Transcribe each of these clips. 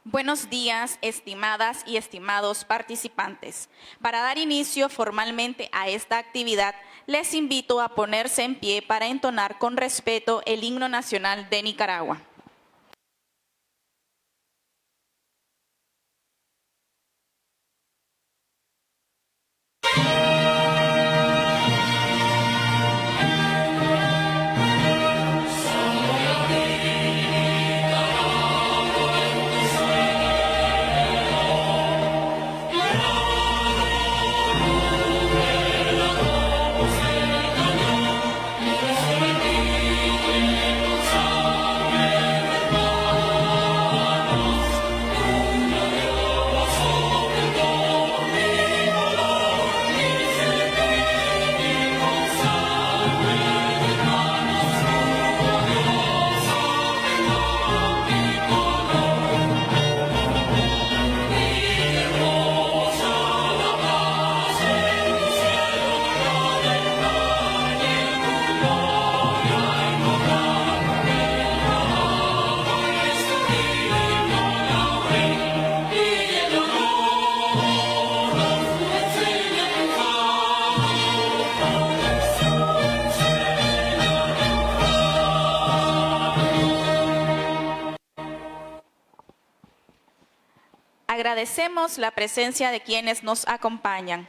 Buenos días, estimadas y estimados participantes. Para dar inicio formalmente a esta actividad, les invito a ponerse en pie para entonar con respeto el himno nacional de Nicaragua. Agradecemos la presencia de quienes nos acompañan.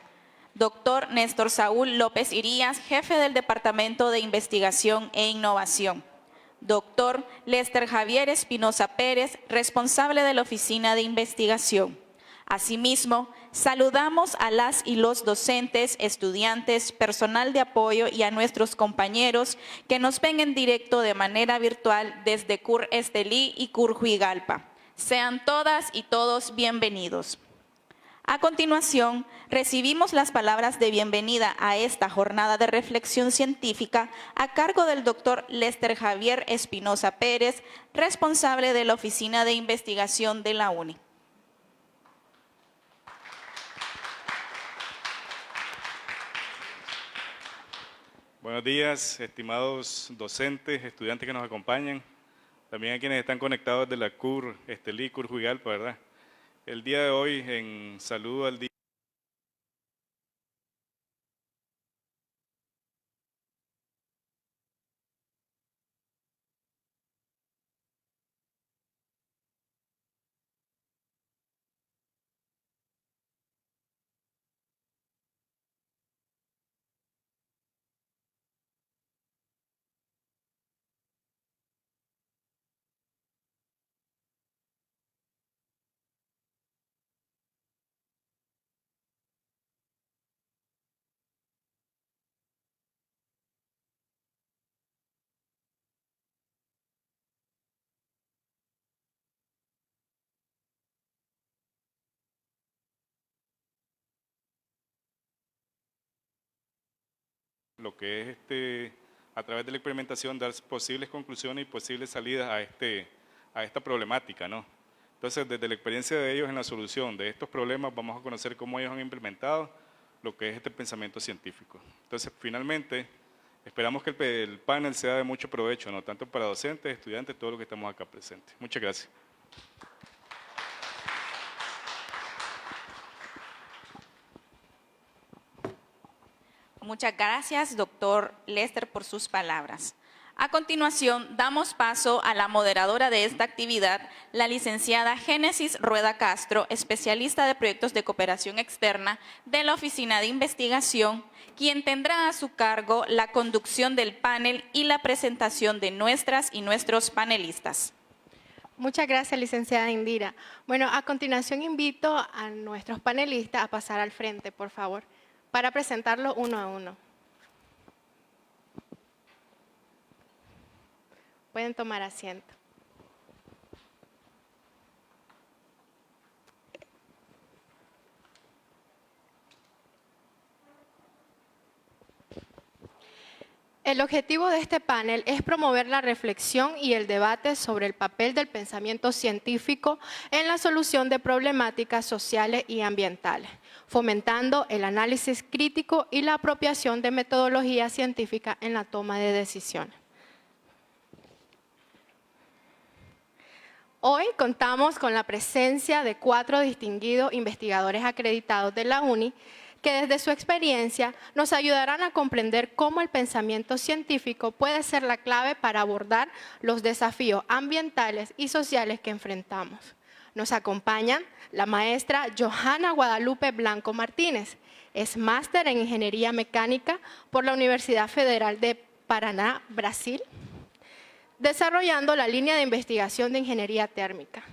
Doctor Néstor Saúl López Irías, jefe del Departamento de Investigación e Innovación. Doctor Lester Javier Espinosa Pérez, responsable de la Oficina de Investigación. Asimismo, saludamos a las y los docentes, estudiantes, personal de apoyo y a nuestros compañeros que nos ven en directo de manera virtual desde CUR Estelí y CUR Juigalpa. Sean todas y todos bienvenidos. A continuación, recibimos las palabras de bienvenida a esta jornada de reflexión científica a cargo del doctor Lester Javier Espinosa Pérez, responsable de la Oficina de Investigación de la UNI. Buenos días, estimados docentes, estudiantes que nos acompañan. También a quienes están conectados de la CUR Estelí, CUR Juigalpa, ¿verdad? El día de hoy, en saludo al día. Lo que es a través de la experimentación, dar posibles conclusiones y posibles salidas a esta problemática, ¿no? Entonces, desde la experiencia de ellos en la solución de estos problemas, vamos a conocer cómo ellos han implementado lo que es este pensamiento científico. Entonces, finalmente, esperamos que el panel sea de mucho provecho, ¿no? Tanto para docentes, estudiantes, todos los que estamos acá presentes. Muchas gracias. Muchas gracias, doctor Lester, por sus palabras. A continuación, damos paso a la moderadora de esta actividad, la licenciada Génesis Rueda Castro, especialista de proyectos de cooperación externa de la Oficina de Investigación, quien tendrá a su cargo la conducción del panel y la presentación de nuestras y nuestros panelistas. Muchas gracias, licenciada Indira. Bueno, a continuación invito a nuestros panelistas a pasar al frente, por favor, para presentarlo uno a uno. Pueden tomar asiento. El objetivo de este panel es promover la reflexión y el debate sobre el papel del pensamiento científico en la solución de problemáticas sociales y ambientales, fomentando el análisis crítico y la apropiación de metodología científica en la toma de decisiones. Hoy contamos con la presencia de 4 distinguidos investigadores acreditados de la UNI que desde su experiencia nos ayudarán a comprender cómo el pensamiento científico puede ser la clave para abordar los desafíos ambientales y sociales que enfrentamos. Nos acompañan la maestra Johanna Guadalupe Blanco Martínez, es máster en Ingeniería Mecánica por la Universidad Federal de Paraná, Brasil, desarrollando la línea de investigación de Ingeniería Térmica.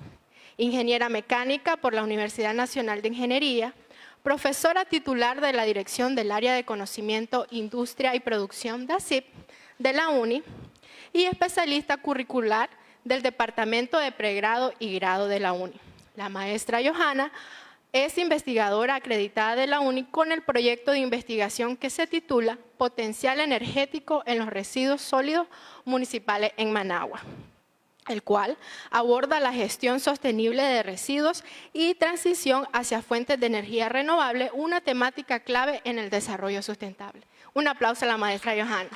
Ingeniera Mecánica por la Universidad Nacional de Ingeniería, profesora titular de la Dirección del Área de Conocimiento, Industria y Producción (DACIP) de la UNI y especialista curricular del Departamento de Pregrado y Grado de la UNI. La maestra Johanna es investigadora acreditada de la UNI con el proyecto de investigación que se titula Potencial energético en los residuos sólidos municipales en Managua, el cual aborda la gestión sostenible de residuos y transición hacia fuentes de energía renovable, una temática clave en el desarrollo sustentable. Un aplauso a la maestra Johanna.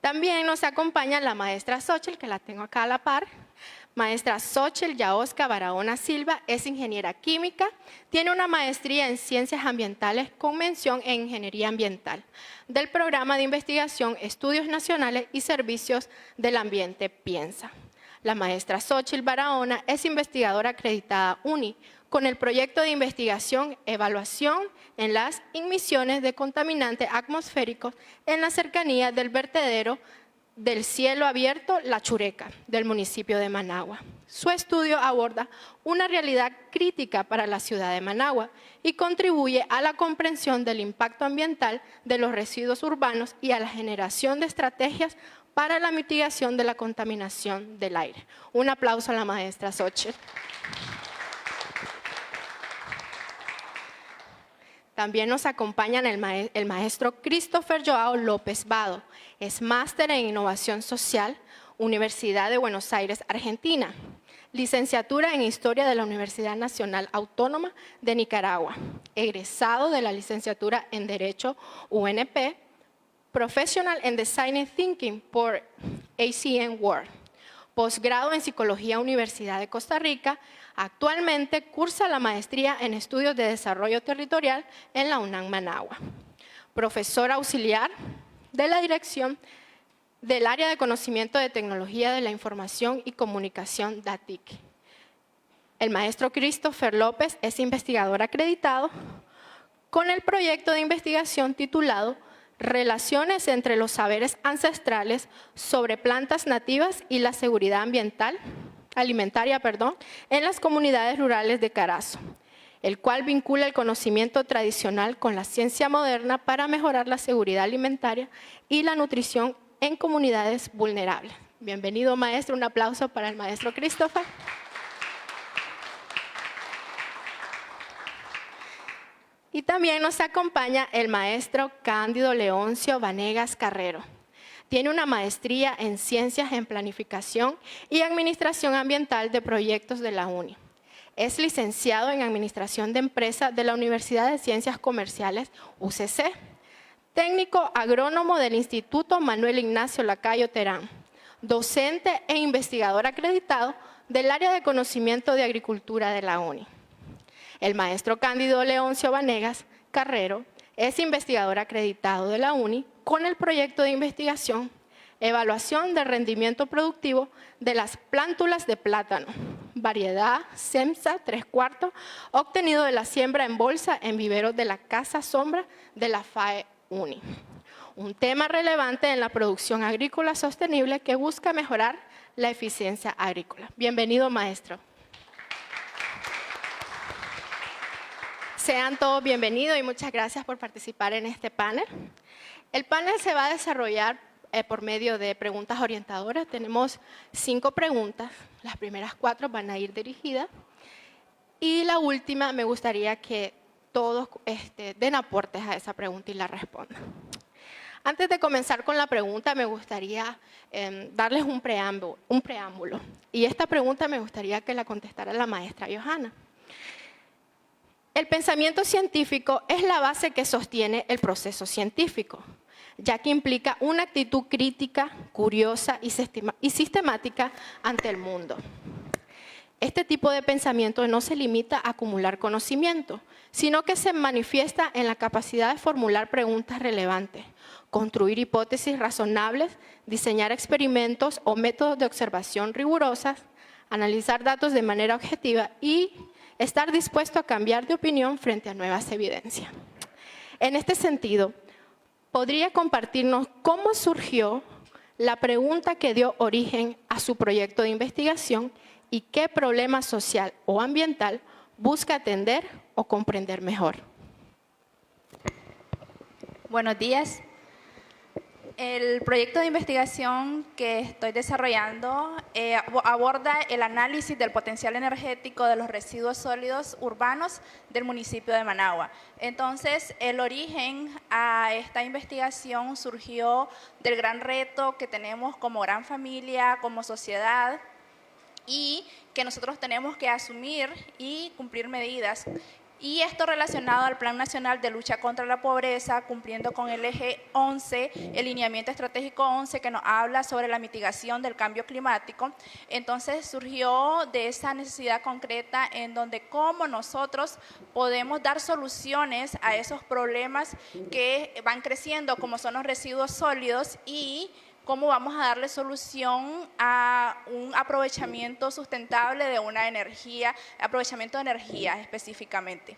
También nos acompaña la maestra Xochitl, que la tengo acá a la par. Maestra Xochitl Yaosca Barahona Silva es ingeniera química, tiene una maestría en Ciencias Ambientales con mención en Ingeniería Ambiental del Programa de Investigación, Estudios Nacionales y Servicios del Ambiente Piensa. La maestra Xochitl Barahona es investigadora acreditada UNI con el proyecto de investigación Evaluación en las emisiones de contaminantes atmosféricos en la cercanía del vertedero del cielo abierto La Chureca, del municipio de Managua. Su estudio aborda una realidad crítica para la ciudad de Managua y contribuye a la comprensión del impacto ambiental de los residuos urbanos y a la generación de estrategias para la mitigación de la contaminación del aire. Un aplauso a la maestra Xochitl. También nos acompañan el maestro Christopher Joao López Vado, es máster en Innovación Social, Universidad de Buenos Aires, Argentina, licenciatura en Historia de la Universidad Nacional Autónoma de Nicaragua, egresado de la licenciatura en Derecho UNP, Professional en Design Thinking por ACN World, posgrado en Psicología Universidad de Costa Rica. Actualmente cursa la maestría en Estudios de Desarrollo Territorial en la UNAM Managua. Profesora auxiliar de la Dirección del Área de Conocimiento de Tecnología de la Información y Comunicación DATIC. El maestro Christopher López es investigador acreditado con el proyecto de investigación titulado Relaciones entre los saberes ancestrales sobre plantas nativas y la seguridad alimentaria en las comunidades rurales de Carazo, el cual vincula el conocimiento tradicional con la ciencia moderna para mejorar la seguridad alimentaria y la nutrición en comunidades vulnerables. Bienvenido, maestro. Un aplauso para el maestro Christopher. Y también nos acompaña el maestro Cándido Leoncio Vanegas Carrero. Tiene una maestría en Ciencias en Planificación y Administración Ambiental de Proyectos de la UNI. Es licenciado en Administración de Empresas de la Universidad de Ciencias Comerciales, UCC. Técnico agrónomo del Instituto Manuel Ignacio Lacayo Terán. Docente e investigador acreditado del Área de Conocimiento de Agricultura de la UNI. El maestro Cándido Leoncio Vanegas Carrero es investigador acreditado de la UNI con el proyecto de investigación Evaluación del rendimiento productivo de las plántulas de plátano, variedad CEMSA 3/4, obtenido de la siembra en bolsa en viveros de la Casa Sombra de la FAE UNI. Un tema relevante en la producción agrícola sostenible que busca mejorar la eficiencia agrícola. Bienvenido, maestro. Sean todos bienvenidos y muchas gracias por participar en este panel. El panel se va a desarrollar por medio de preguntas orientadoras. Tenemos 5 preguntas, las primeras 4 van a ir dirigidas y la última me gustaría que todos den aportes a esa pregunta y la respondan. Antes de comenzar con la pregunta, me gustaría darles un preámbulo. Y esta pregunta me gustaría que la contestara la maestra Johanna. El pensamiento científico es la base que sostiene el proceso científico. ya que implica una actitud crítica, curiosa y sistemática ante el mundo. Este tipo de pensamiento no se limita a acumular conocimiento, sino que se manifiesta en la capacidad de formular preguntas relevantes, construir hipótesis razonables, diseñar experimentos o métodos de observación rigurosas, analizar datos de manera objetiva y estar dispuesto a cambiar de opinión frente a nuevas evidencias. En este sentido, ¿podría compartirnos cómo surgió la pregunta que dio origen a su proyecto de investigación y qué problema social o ambiental busca atender o comprender mejor? Buenos días. El proyecto de investigación que estoy desarrollando aborda el análisis del potencial energético de los residuos sólidos urbanos del municipio de Managua. Entonces, el origen a esta investigación surgió del gran reto que tenemos como gran familia, como sociedad, y que nosotros tenemos que asumir y cumplir medidas. Y esto relacionado al Plan Nacional de Lucha contra la Pobreza, cumpliendo con el eje 11, el lineamiento estratégico 11, que nos habla sobre la mitigación del cambio climático. Entonces surgió de esa necesidad concreta en donde cómo nosotros podemos dar soluciones a esos problemas que van creciendo, como son los residuos sólidos, y cómo vamos a darle solución a un aprovechamiento sustentable de una energía, aprovechamiento de energía específicamente.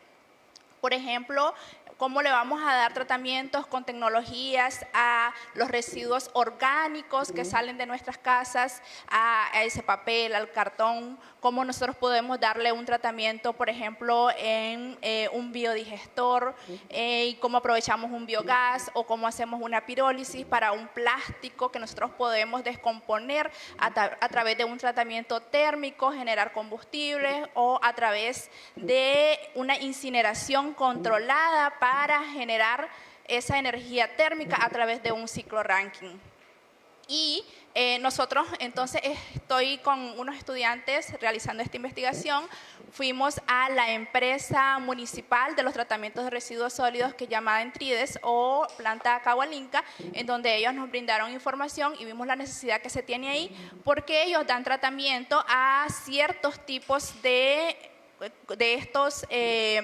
Por ejemplo, cómo le vamos a dar tratamientos con tecnologías a los residuos orgánicos que salen de nuestras casas, a ese papel, al cartón, cómo nosotros podemos darle un tratamiento, por ejemplo, en un biodigestor, y cómo aprovechamos un biogás o cómo hacemos una pirólisis para un plástico que nosotros podemos descomponer a través de un tratamiento térmico, generar combustible, o a través de una incineración controlada para generar esa energía térmica a través de un ciclo Rankine. Y nosotros, entonces, estoy con unos estudiantes realizando esta investigación. Fuimos a la empresa municipal de los tratamientos de residuos sólidos, que es llamada Entrides, o planta Cahualinca, en donde ellos nos brindaron información y vimos la necesidad que se tiene ahí, porque ellos dan tratamiento a ciertos tipos de estos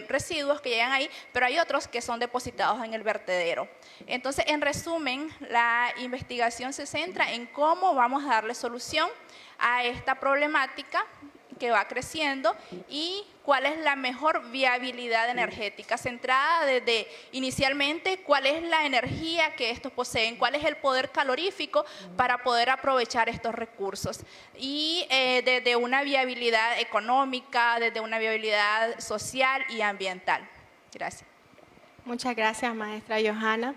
residuos que llegan ahí, pero hay otros que son depositados en el vertedero. Entonces, en resumen, la investigación se centra en cómo vamos a darle solución a esta problemática que va creciendo y cuál es la mejor viabilidad energética, centrada desde inicialmente cuál es la energía que estos poseen, cuál es el poder calorífico para poder aprovechar estos recursos, y desde una viabilidad económica, desde una viabilidad social y ambiental. Gracias. Muchas gracias, maestra Johanna.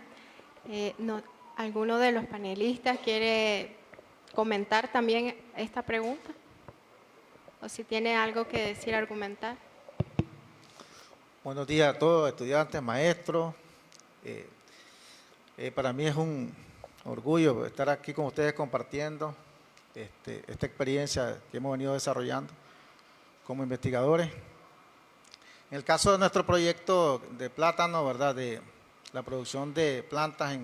¿Alguno de los panelistas quiere comentar también esta pregunta? O si tiene algo que decir, argumentar. Buenos días a todos, estudiantes, maestros. Para mí es un orgullo estar aquí con ustedes compartiendo esta experiencia que hemos venido desarrollando como investigadores. En el caso de nuestro proyecto de plátano, ¿verdad?, de la producción de plantas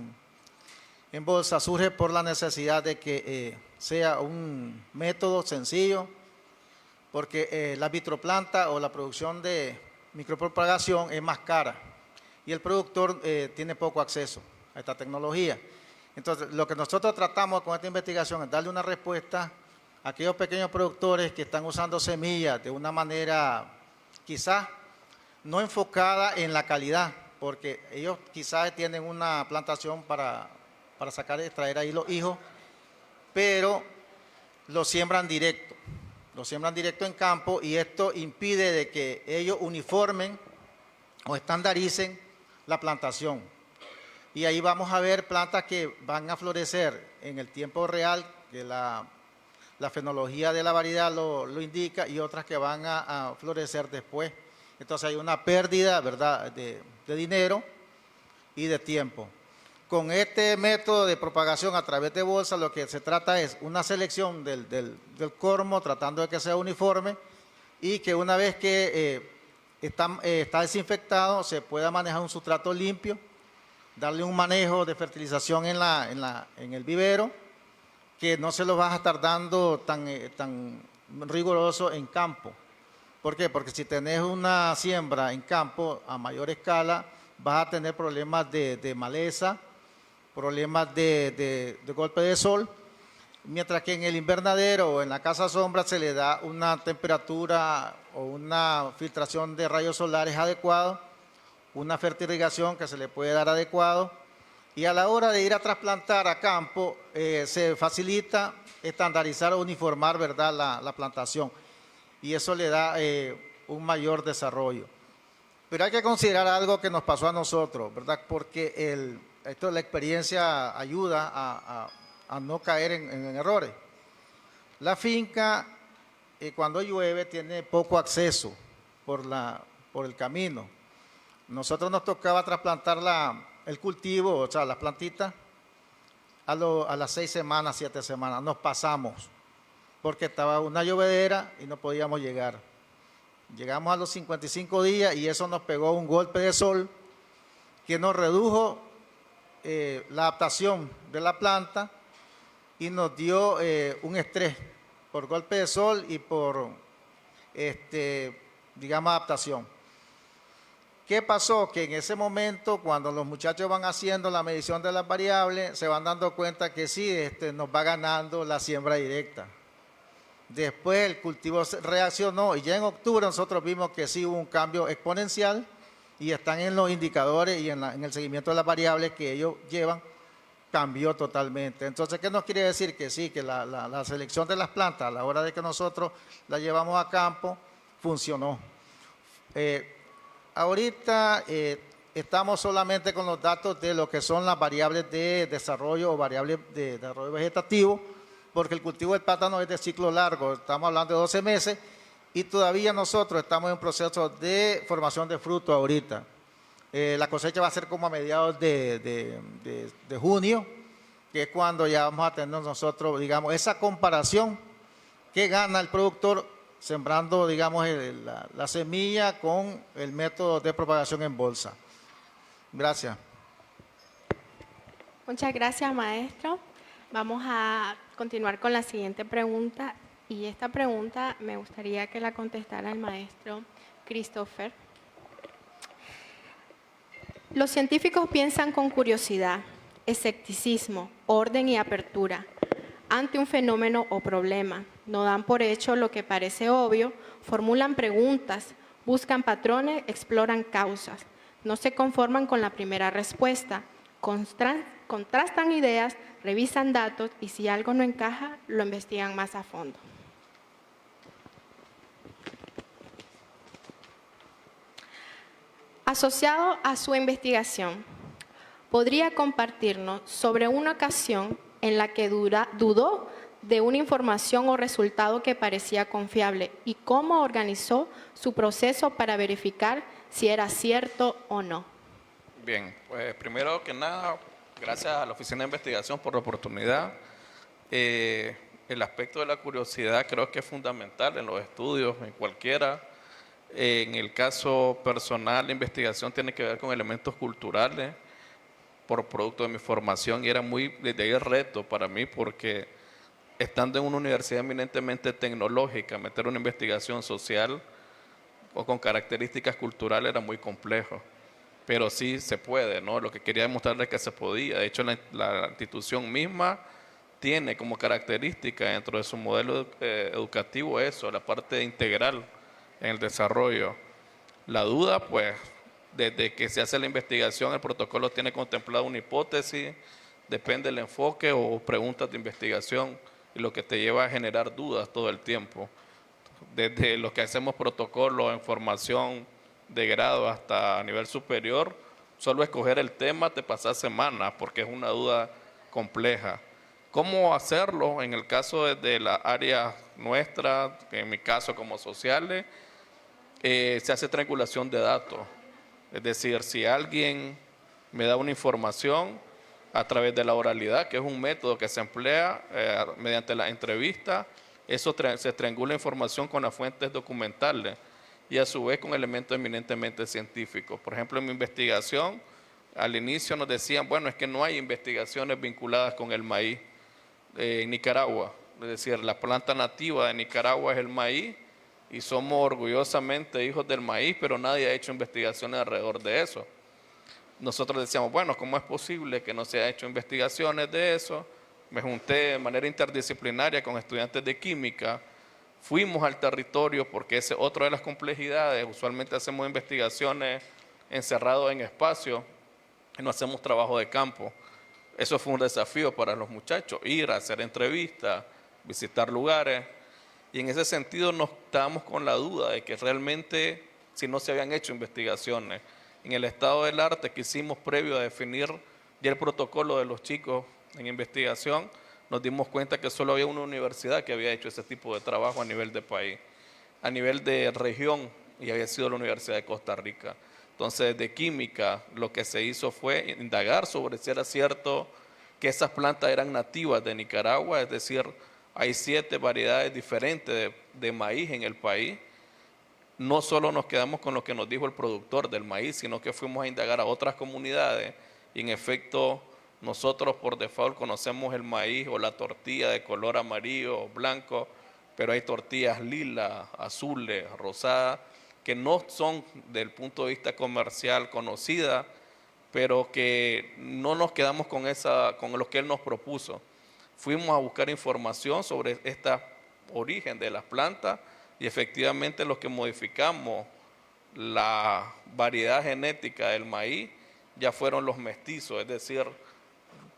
en bolsa, surge por la necesidad de que sea un método sencillo, porque la vitroplanta o la producción de micropropagación es más cara y el productor tiene poco acceso a esta tecnología. Entonces, lo que nosotros tratamos con esta investigación es darle una respuesta a aquellos pequeños productores que están usando semillas de una manera quizás no enfocada en la calidad, porque ellos quizás tienen una plantación para extraer ahí los hijos, pero lo siembran directo. Lo siembran directo en campo, y esto impide de que ellos uniformen o estandaricen la plantación. Y ahí vamos a ver plantas que van a florecer en el tiempo real, que la fenología de la variedad lo indica, y otras que van a florecer después. Entonces hay una pérdida, ¿verdad?, de dinero y de tiempo. Con este método de propagación a través de bolsa, lo que se trata es una selección del cormo, tratando de que sea uniforme, y que una vez que está desinfectado se pueda manejar un sustrato limpio darle un manejo de fertilización en el vivero, que no se lo vas a estar dando tan riguroso en campo. ¿Por qué? Porque si tenés una siembra en campo a mayor escala, vas a tener problemas de maleza, problemas de golpe de sol, mientras que en el invernadero o en la casa sombra se le da una temperatura o una filtración de rayos solares adecuado, una fertilización que se le puede dar adecuado, y a la hora de ir a trasplantar a campo se facilita estandarizar o uniformar, ¿verdad?, la plantación, y eso le da un mayor desarrollo. Pero hay que considerar algo que nos pasó a nosotros, ¿verdad?, porque la experiencia ayuda a no caer en errores. La finca, cuando llueve, tiene poco acceso por el camino. Nosotros nos tocaba trasplantar el cultivo, o sea, las plantitas, a las 6 semanas, 7 semanas. Nos pasamos, porque estaba una llovedera y no podíamos llegar. Llegamos a los 55 días y eso nos pegó un golpe de sol que nos redujo la adaptación de la planta y nos dio un estrés por golpe de sol y por, digamos, adaptación. ¿Qué pasó? Que en ese momento, cuando los muchachos van haciendo la medición de las variables, se van dando cuenta que sí, nos va ganando la siembra directa. Después el cultivo reaccionó y ya en octubre nosotros vimos que sí hubo un cambio exponencial y están en los indicadores y en el seguimiento de las variables que ellos llevan, cambió totalmente. Entonces, ¿qué nos quiere decir? Que sí, que la selección de las plantas a la hora de que nosotros las llevamos a campo, funcionó. Ahorita estamos solamente con los datos de lo que son las variables de desarrollo o variables de desarrollo vegetativo, porque el cultivo del plátano es de ciclo largo, estamos hablando de 12 meses, y todavía nosotros estamos en proceso de formación de fruto ahorita. La cosecha va a ser como a mediados de junio, que es cuando ya vamos a tener nosotros, digamos, esa comparación que gana el productor sembrando, digamos, la semilla con el método de propagación en bolsa. Gracias. Muchas gracias, maestro. Vamos a continuar con la siguiente pregunta, y esta pregunta me gustaría que la contestara el maestro Christopher. Los científicos piensan con curiosidad, escepticismo, orden y apertura ante un fenómeno o problema. No dan por hecho lo que parece obvio, formulan preguntas, buscan patrones, exploran causas. No se conforman con la primera respuesta, contrastan ideas, revisan datos y si algo no encaja, lo investigan más a fondo. Asociado a su investigación, ¿podría compartirnos sobre una ocasión en la que dudó de una información o resultado que parecía confiable y cómo organizó su proceso para verificar si era cierto o no? Bien, pues primero que nada, gracias a la Oficina de Investigación por la oportunidad. El aspecto de la curiosidad creo que es fundamental en los estudios, en cualquiera. En el caso personal, la investigación tiene que ver con elementos culturales por producto de mi formación y era desde ahí el reto para mí porque estando en una universidad eminentemente tecnológica, meter una investigación social o con características culturales era muy complejo. Pero sí se puede, ¿no? Lo que quería demostrarles es que se podía. De hecho, la institución misma tiene como característica dentro de su modelo educativo eso, la parte integral en el desarrollo. La duda, pues, desde que se hace la investigación, el protocolo tiene contemplado una hipótesis, depende del enfoque o preguntas de investigación, y lo que te lleva a generar dudas todo el tiempo. Desde los que hacemos protocolos en formación de grado hasta a nivel superior, solo escoger el tema te pasa semanas porque es una duda compleja. ¿Cómo hacerlo? En el caso de la área nuestra, en mi caso como sociales, se hace triangulación de datos. Es decir, si alguien me da una información a través de la oralidad, que es un método que se emplea mediante la entrevista, eso se triangula información con las fuentes documentales y a su vez con elementos eminentemente científicos. Por ejemplo, en mi investigación al inicio nos decían, bueno, es que no hay investigaciones vinculadas con el maíz en Nicaragua. Es decir, la planta nativa de Nicaragua es el maíz y somos orgullosamente hijos del maíz, pero nadie ha hecho investigaciones alrededor de eso. Nosotros decíamos, bueno, ¿cómo es posible que no se haya hecho investigaciones de eso? Me junté de manera interdisciplinaria con estudiantes de química, fuimos al territorio porque esa es otra de las complejidades. Usualmente hacemos investigaciones encerrados en espacio y no hacemos trabajo de campo. Eso fue un desafío para los muchachos, ir a hacer entrevistas, visitar lugares, y en ese sentido nos estábamos con la duda de que realmente si no se habían hecho investigaciones. En el estado del arte que hicimos previo a definir ya el protocolo de los chicos en investigación, nos dimos cuenta que solo había una universidad que había hecho ese tipo de trabajo a nivel de país, a nivel de región, y había sido la Universidad de Costa Rica. Entonces, de química, lo que se hizo fue indagar sobre si era cierto que esas plantas eran nativas de Nicaragua, es decir, hay 7 variedades diferentes de maíz en el país. No solo nos quedamos con lo que nos dijo el productor del maíz, sino que fuimos a indagar a otras comunidades y en efecto nosotros por default conocemos el maíz o la tortilla de color amarillo o blanco, pero hay tortillas lilas, azules, rosadas, que no son del punto de vista comercial conocidas, pero que no nos quedamos con lo que él nos propuso. Fuimos a buscar información sobre este origen de las plantas y efectivamente los que modificamos la variedad genética del maíz ya fueron los mestizos, es decir,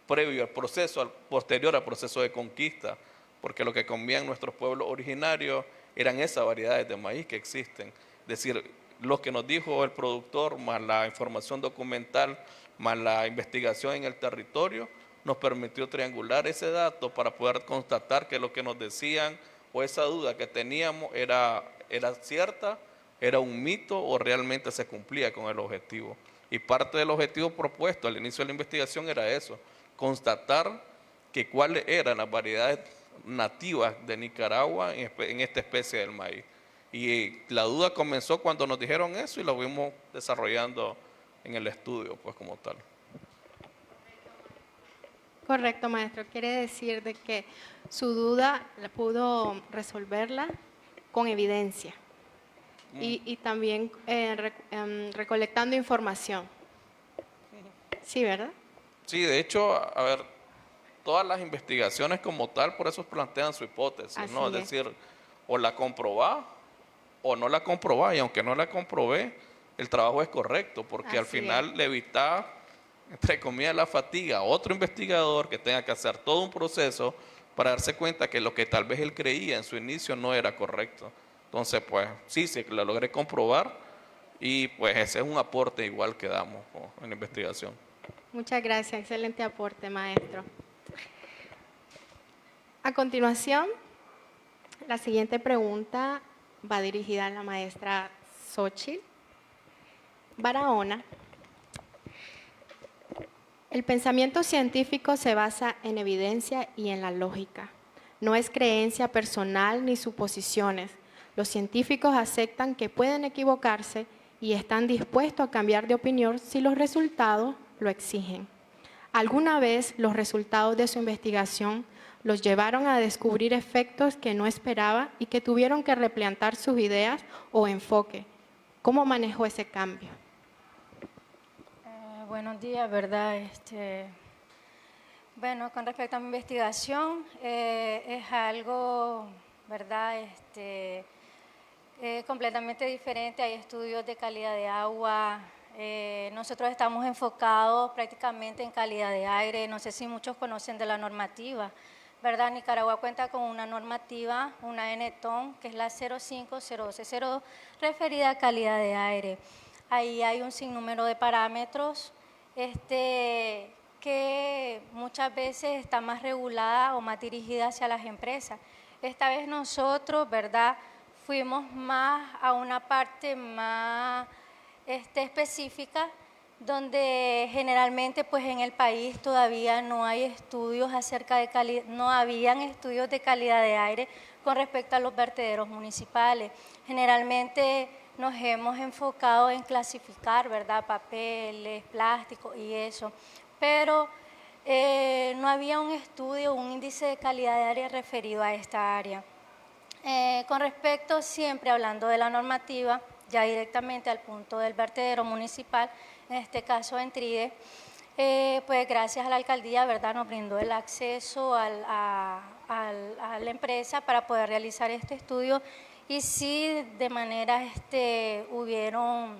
previo al proceso, posterior al proceso de conquista, porque lo que comían nuestros pueblos originarios eran esas variedades de maíz que existen. Es decir, lo que nos dijo el productor, más la información documental, más la investigación en el territorio, nos permitió triangular ese dato para poder constatar que lo que nos decían o esa duda que teníamos era cierta, era un mito o realmente se cumplía con el objetivo. Y parte del objetivo propuesto al inicio de la investigación era eso, constatar que cuáles eran las variedades nativas de Nicaragua en esta especie del maíz. Y la duda comenzó cuando nos dijeron eso y lo fuimos desarrollando en el estudio, pues como tal. Correcto, maestro. Quiere decir de que su duda pudo resolverla con evidencia y también recolectando información. Sí, ¿verdad? Sí, de hecho, a ver, todas las investigaciones como tal, por eso plantean su hipótesis, ¿no? Es decir, o la comprobás o no la comprobás, y aunque no la comprobé, el trabajo es correcto, porque al final le evita, entre comillas, la fatiga a otro investigador que tenga que hacer todo un proceso para darse cuenta que lo que tal vez él creía en su inicio no era correcto. Entonces, pues, sí, lo logré comprobar y pues ese es un aporte igual que damos en la investigación. Muchas gracias, excelente aporte, maestro. A continuación, la siguiente pregunta va dirigida a la maestra Xochitl Barahona. El pensamiento científico se basa en evidencia y en la lógica. No es creencia personal ni suposiciones. Los científicos aceptan que pueden equivocarse y están dispuestos a cambiar de opinión si los resultados lo exigen. ¿Alguna vez los resultados de su investigación los llevaron a descubrir efectos que no esperaba y que tuvieron que replantear sus ideas o enfoque? ¿Cómo manejó ese cambio? Buenos días, ¿verdad? Bueno, con respecto a mi investigación, es algo, ¿verdad? Completamente diferente. Hay estudios de calidad de agua. Nosotros estamos enfocados prácticamente en calidad de aire. No sé si muchos conocen de la normativa, ¿verdad? Nicaragua cuenta con una normativa, una NTON, que es la 0501202, referida a calidad de aire. Ahí hay un sinnúmero de parámetros que muchas veces está más regulada o más dirigida hacia las empresas. Esta vez nosotros, ¿verdad?, fuimos más a una parte más específica, donde generalmente pues en el país todavía no hay estudios acerca de calidad, no habían estudios de calidad de aire con respecto a los vertederos municipales. Generalmente nos hemos enfocado en clasificar, ¿verdad? Papeles, plásticos y eso, pero no había un estudio, un índice de calidad de área referido a esta área. Con respecto, siempre hablando de la normativa, ya directamente al punto del vertedero municipal, en este caso en Tride, pues gracias a la alcaldía, ¿verdad?, nos brindó el acceso a la empresa para poder realizar este estudio, y sí, de manera, hubieron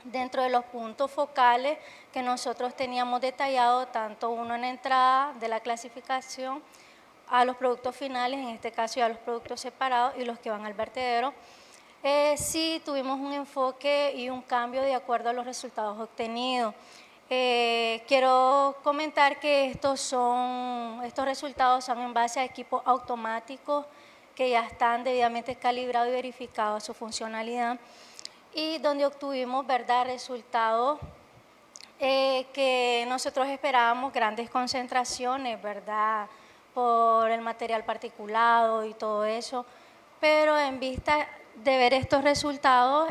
dentro de los puntos focales que nosotros teníamos detallado, tanto uno en la entrada de la clasificación a los productos finales, en este caso ya los productos separados y los que van al vertedero. Sí tuvimos un enfoque y un cambio de acuerdo a los resultados obtenidos. Quiero comentar que estos resultados son en base a equipos automáticos que ya están debidamente calibrados y verificados su funcionalidad, y donde obtuvimos, ¿verdad?, resultados que nosotros esperábamos, grandes concentraciones, ¿verdad?, por el material particulado y todo eso, pero en vista de ver estos resultados,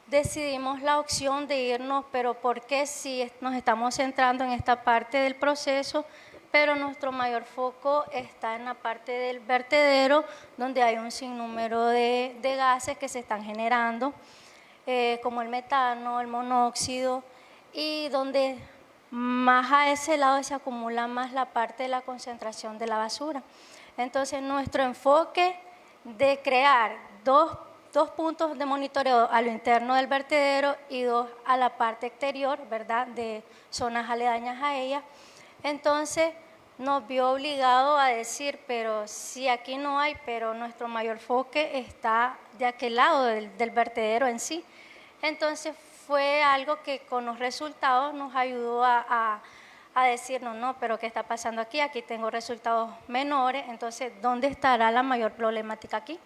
decidimos la opción de irnos, pero porque sí nos estamos centrando en esta parte del proceso, pero nuestro mayor foco está en la parte del vertedero, donde hay un sinnúmero de gases que se están generando, como el metano, el monóxido, y donde más a ese lado se acumula más la parte de la concentración de la basura. Entonces, nuestro enfoque de crear dos puntos de monitoreo a lo interno del vertedero y 2 a la parte exterior, ¿verdad?, de zonas aledañas a ella. Entonces, nos vio obligado a decir, pero si aquí no hay, pero nuestro mayor enfoque está de aquel lado del vertedero en sí. Entonces, fue algo que con los resultados nos ayudó a decirnos, no, pero ¿qué está pasando aquí? Aquí tengo resultados menores, entonces, ¿dónde estará la mayor problemática aquí?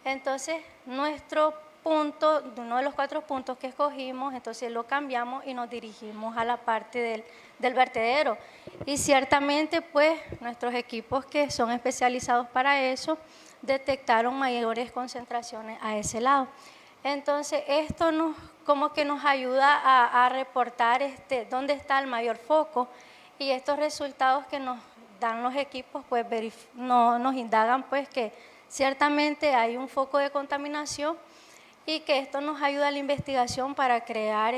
Entonces, nuestro punto, uno de los 4 puntos que escogimos, entonces lo cambiamos y nos dirigimos a la parte del vertedero. Y ciertamente, pues, nuestros equipos que son especializados para eso, detectaron mayores concentraciones a ese lado. Entonces, esto como que nos ayuda a reportar dónde está el mayor foco, y estos resultados que nos dan los equipos, pues nos indagan, pues, que ciertamente hay un foco de contaminación, y que esto nos ayuda a la investigación para crear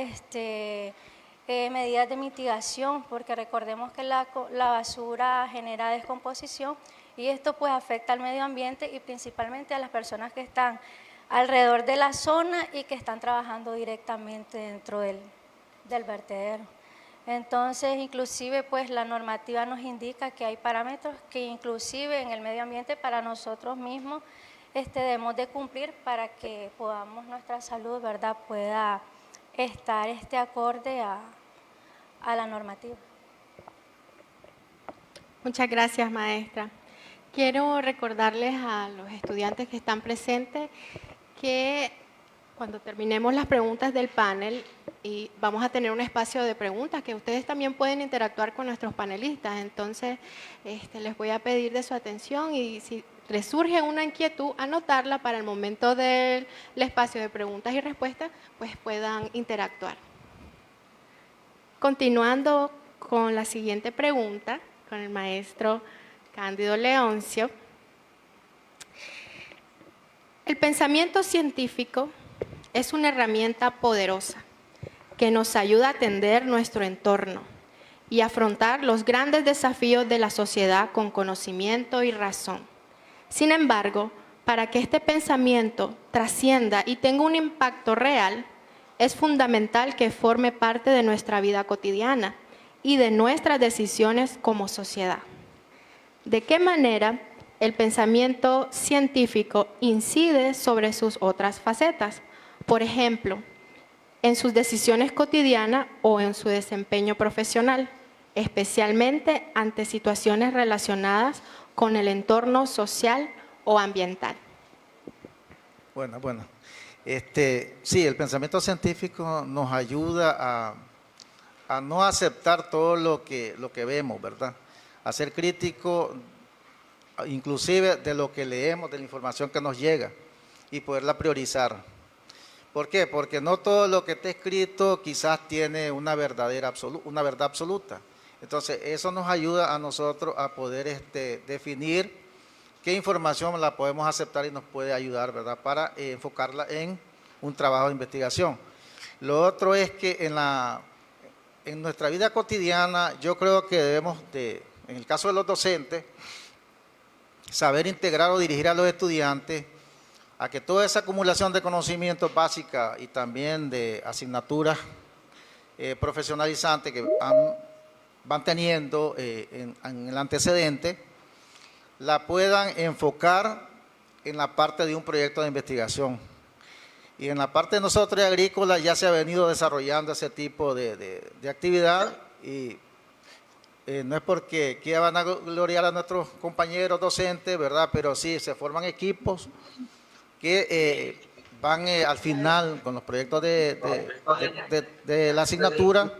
medidas de mitigación, porque recordemos que la basura genera descomposición, y esto pues afecta al medio ambiente y principalmente a las personas que están alrededor de la zona y que están trabajando directamente dentro del vertedero. Entonces, inclusive, pues la normativa nos indica que hay parámetros que inclusive en el medio ambiente para nosotros mismos debemos de cumplir para que podamos, nuestra salud, ¿verdad?, pueda estar acorde a la normativa. Muchas gracias, maestra. Quiero recordarles a los estudiantes que están presentes que cuando terminemos las preguntas del panel, y vamos a tener un espacio de preguntas que ustedes también pueden interactuar con nuestros panelistas. Entonces, les voy a pedir de su atención, y si les surge una inquietud, anotarla para el momento del espacio de preguntas y respuestas, pues puedan interactuar. Continuando con la siguiente pregunta, con el maestro Cándido Leoncio. El pensamiento científico es una herramienta poderosa que nos ayuda a atender nuestro entorno y afrontar los grandes desafíos de la sociedad con conocimiento y razón. Sin embargo, para que este pensamiento trascienda y tenga un impacto real, es fundamental que forme parte de nuestra vida cotidiana y de nuestras decisiones como sociedad. ¿De qué manera el pensamiento científico incide sobre sus otras facetas? Por ejemplo, en sus decisiones cotidianas o en su desempeño profesional, especialmente ante situaciones relacionadas con el entorno social o ambiental. Bueno. Sí, el pensamiento científico nos ayuda a no aceptar todo lo que vemos, ¿verdad? A ser crítico, inclusive de lo que leemos, de la información que nos llega, y poderla priorizar. ¿Por qué? Porque no todo lo que está escrito quizás tiene una verdad absoluta. Entonces, eso nos ayuda a nosotros a poder definir qué información la podemos aceptar y nos puede ayudar, ¿verdad?, para enfocarla en un trabajo de investigación. Lo otro es que en nuestra vida cotidiana yo creo que debemos en el caso de los docentes, saber integrar o dirigir a los estudiantes a que toda esa acumulación de conocimientos básicas y también de asignaturas profesionalizantes que van teniendo en el antecedente, la puedan enfocar en la parte de un proyecto de investigación. Y en la parte de nosotros de agrícola ya se ha venido desarrollando ese tipo de actividad y no es porque quieran gloriar a nuestros compañeros docentes, ¿verdad? Pero sí, se forman equipos que van al final con los proyectos de la asignatura,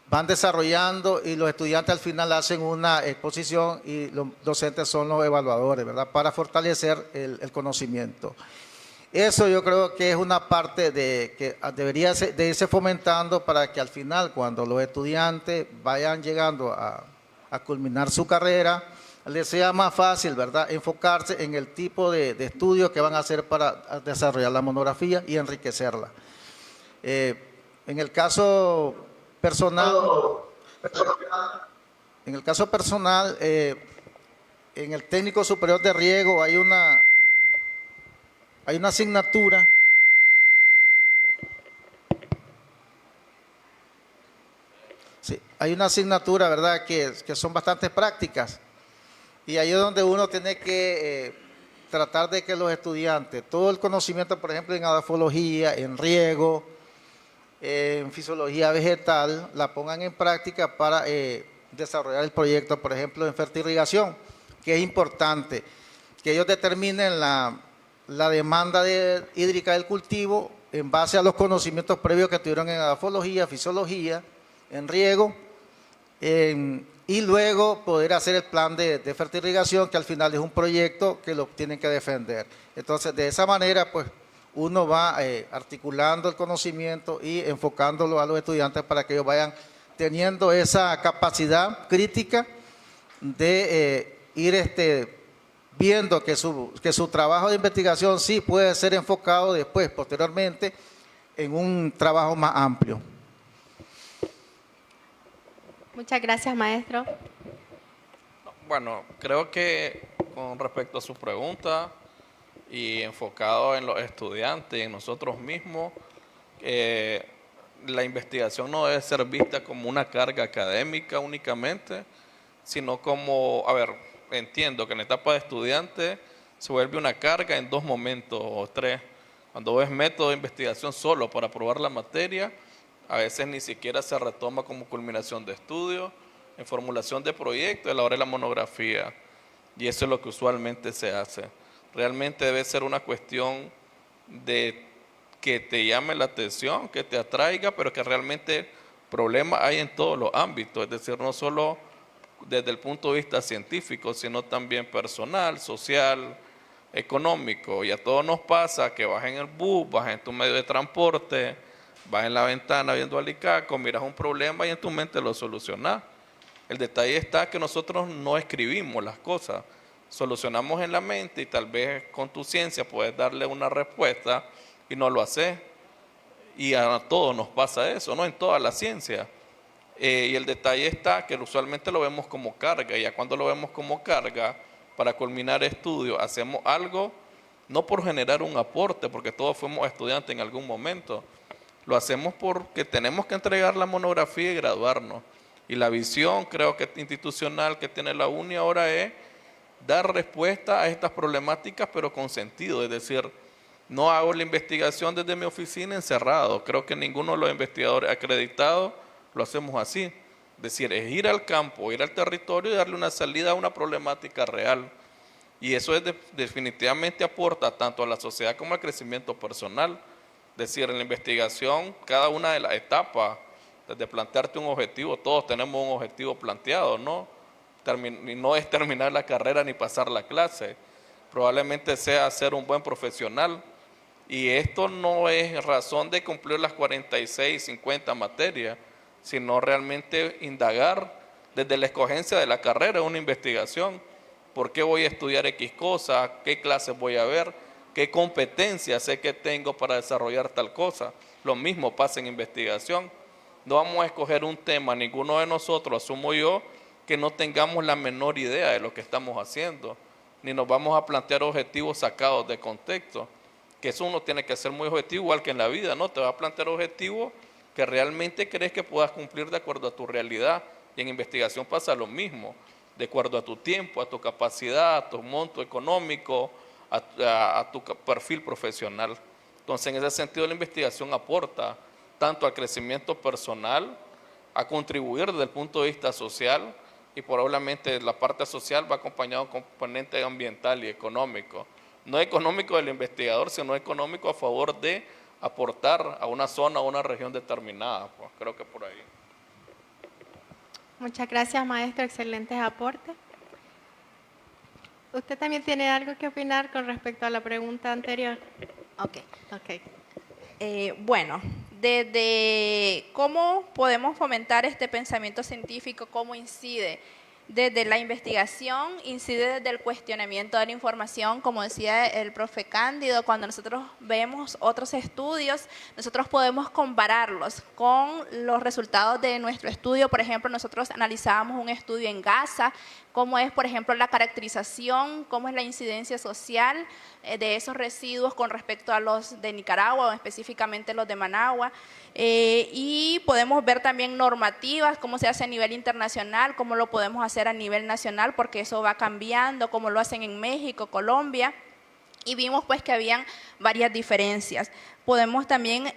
van desarrollando y los estudiantes al final hacen una exposición y los docentes son los evaluadores, ¿verdad?, para fortalecer el conocimiento. Eso yo creo que es una parte que debería de irse fomentando para que al final, cuando los estudiantes vayan llegando a culminar su carrera, les sea más fácil, ¿verdad?, enfocarse en el tipo de estudios que van a hacer para desarrollar la monografía y enriquecerla. En el caso personal, en el técnico superior de riego hay una asignatura ¿verdad?, que son bastante prácticas. Y ahí es donde uno tiene que tratar de que los estudiantes, todo el conocimiento, por ejemplo, en edafología, en riego, en fisiología vegetal, la pongan en práctica para desarrollar el proyecto, por ejemplo, en fertirrigación, que es importante, que ellos determinen la demanda hídrica del cultivo en base a los conocimientos previos que tuvieron en edafología, fisiología, en riego, y luego poder hacer el plan de fertirrigación, que al final es un proyecto que lo tienen que defender. Entonces, de esa manera, pues, uno va articulando el conocimiento y enfocándolo a los estudiantes para que ellos vayan teniendo esa capacidad crítica de ir viendo que su trabajo de investigación sí puede ser enfocado después, posteriormente, en un trabajo más amplio. Muchas gracias, maestro. Bueno, creo que con respecto a su pregunta y enfocado en los estudiantes y en nosotros mismos, la investigación no debe ser vista como una carga académica únicamente, sino como, entiendo que en la etapa de estudiante se vuelve una carga en 2 momentos o 3. Cuando ves método de investigación solo para aprobar la materia, a veces ni siquiera se retoma como culminación de estudio, en formulación de proyecto, a la hora de la monografía. Y eso es lo que usualmente se hace. Realmente debe ser una cuestión de que te llame la atención, que te atraiga, pero que realmente problemas hay en todos los ámbitos, es decir, no solo desde el punto de vista científico, sino también personal, social, económico. Y a todos nos pasa que vas en el bus, vas en tu medio de transporte, vas en la ventana viendo alicaco, miras un problema y en tu mente lo solucionás. El detalle está que nosotros no escribimos las cosas, solucionamos en la mente y tal vez con tu ciencia puedes darle una respuesta y no lo haces. Y a todos nos pasa eso, ¿no? En toda la ciencia. Y el detalle está que usualmente lo vemos como carga, y ya cuando lo vemos como carga, para culminar estudios, hacemos algo, no por generar un aporte, porque todos fuimos estudiantes en algún momento, lo hacemos porque tenemos que entregar la monografía y graduarnos. Y la visión, creo que institucional que tiene la UNI ahora es dar respuesta a estas problemáticas, pero con sentido, es decir, no hago la investigación desde mi oficina encerrado. Creo que ninguno de los investigadores acreditados lo hacemos así. Es decir, es ir al campo, ir al territorio y darle una salida a una problemática real. Y eso definitivamente aporta tanto a la sociedad como al crecimiento personal. Es decir, en la investigación, cada una de las etapas, desde plantearte un objetivo, todos tenemos un objetivo planteado, ¿no? Y no es terminar la carrera ni pasar la clase. Probablemente sea ser un buen profesional. Y esto no es razón de cumplir las 46, 50 materias, sino realmente indagar desde la escogencia de la carrera, una investigación. ¿Por qué voy a estudiar X cosa? ¿Qué clases voy a ver? ¿Qué competencias sé que tengo para desarrollar tal cosa? Lo mismo pasa en investigación. No vamos a escoger un tema, ninguno de nosotros, asumo yo, que no tengamos la menor idea de lo que estamos haciendo, ni nos vamos a plantear objetivos sacados de contexto, que eso uno tiene que ser muy objetivo, igual que en la vida, ¿no? Te va a plantear objetivos que realmente crees que puedas cumplir de acuerdo a tu realidad, y en investigación pasa lo mismo, de acuerdo a tu tiempo, a tu capacidad, a tu monto económico, a tu perfil profesional. Entonces, en ese sentido, la investigación aporta tanto al crecimiento personal, a contribuir desde el punto de vista social, y probablemente la parte social va acompañado de un componente ambiental y económico. No económico del investigador, sino económico a favor de aportar a una zona o una región determinada. Pues creo que por ahí. Muchas gracias, maestro. Excelentes aportes. ¿Usted también tiene algo que opinar con respecto a la pregunta anterior? Ok. Ok. Bueno, desde cómo podemos fomentar este pensamiento científico, cómo incide desde la investigación, incide desde el cuestionamiento de la información, como decía el profe Cándido, cuando nosotros vemos otros estudios, nosotros podemos compararlos con los resultados de nuestro estudio. Por ejemplo, nosotros analizábamos un estudio en Gaza, cómo es, por ejemplo, la caracterización, cómo es la incidencia social de esos residuos con respecto a los de Nicaragua, o específicamente los de Managua. Y podemos ver también normativas, cómo se hace a nivel internacional, cómo lo podemos hacer a nivel nacional, porque eso va cambiando, cómo lo hacen en México, Colombia. Y vimos pues que habían varias diferencias. Podemos también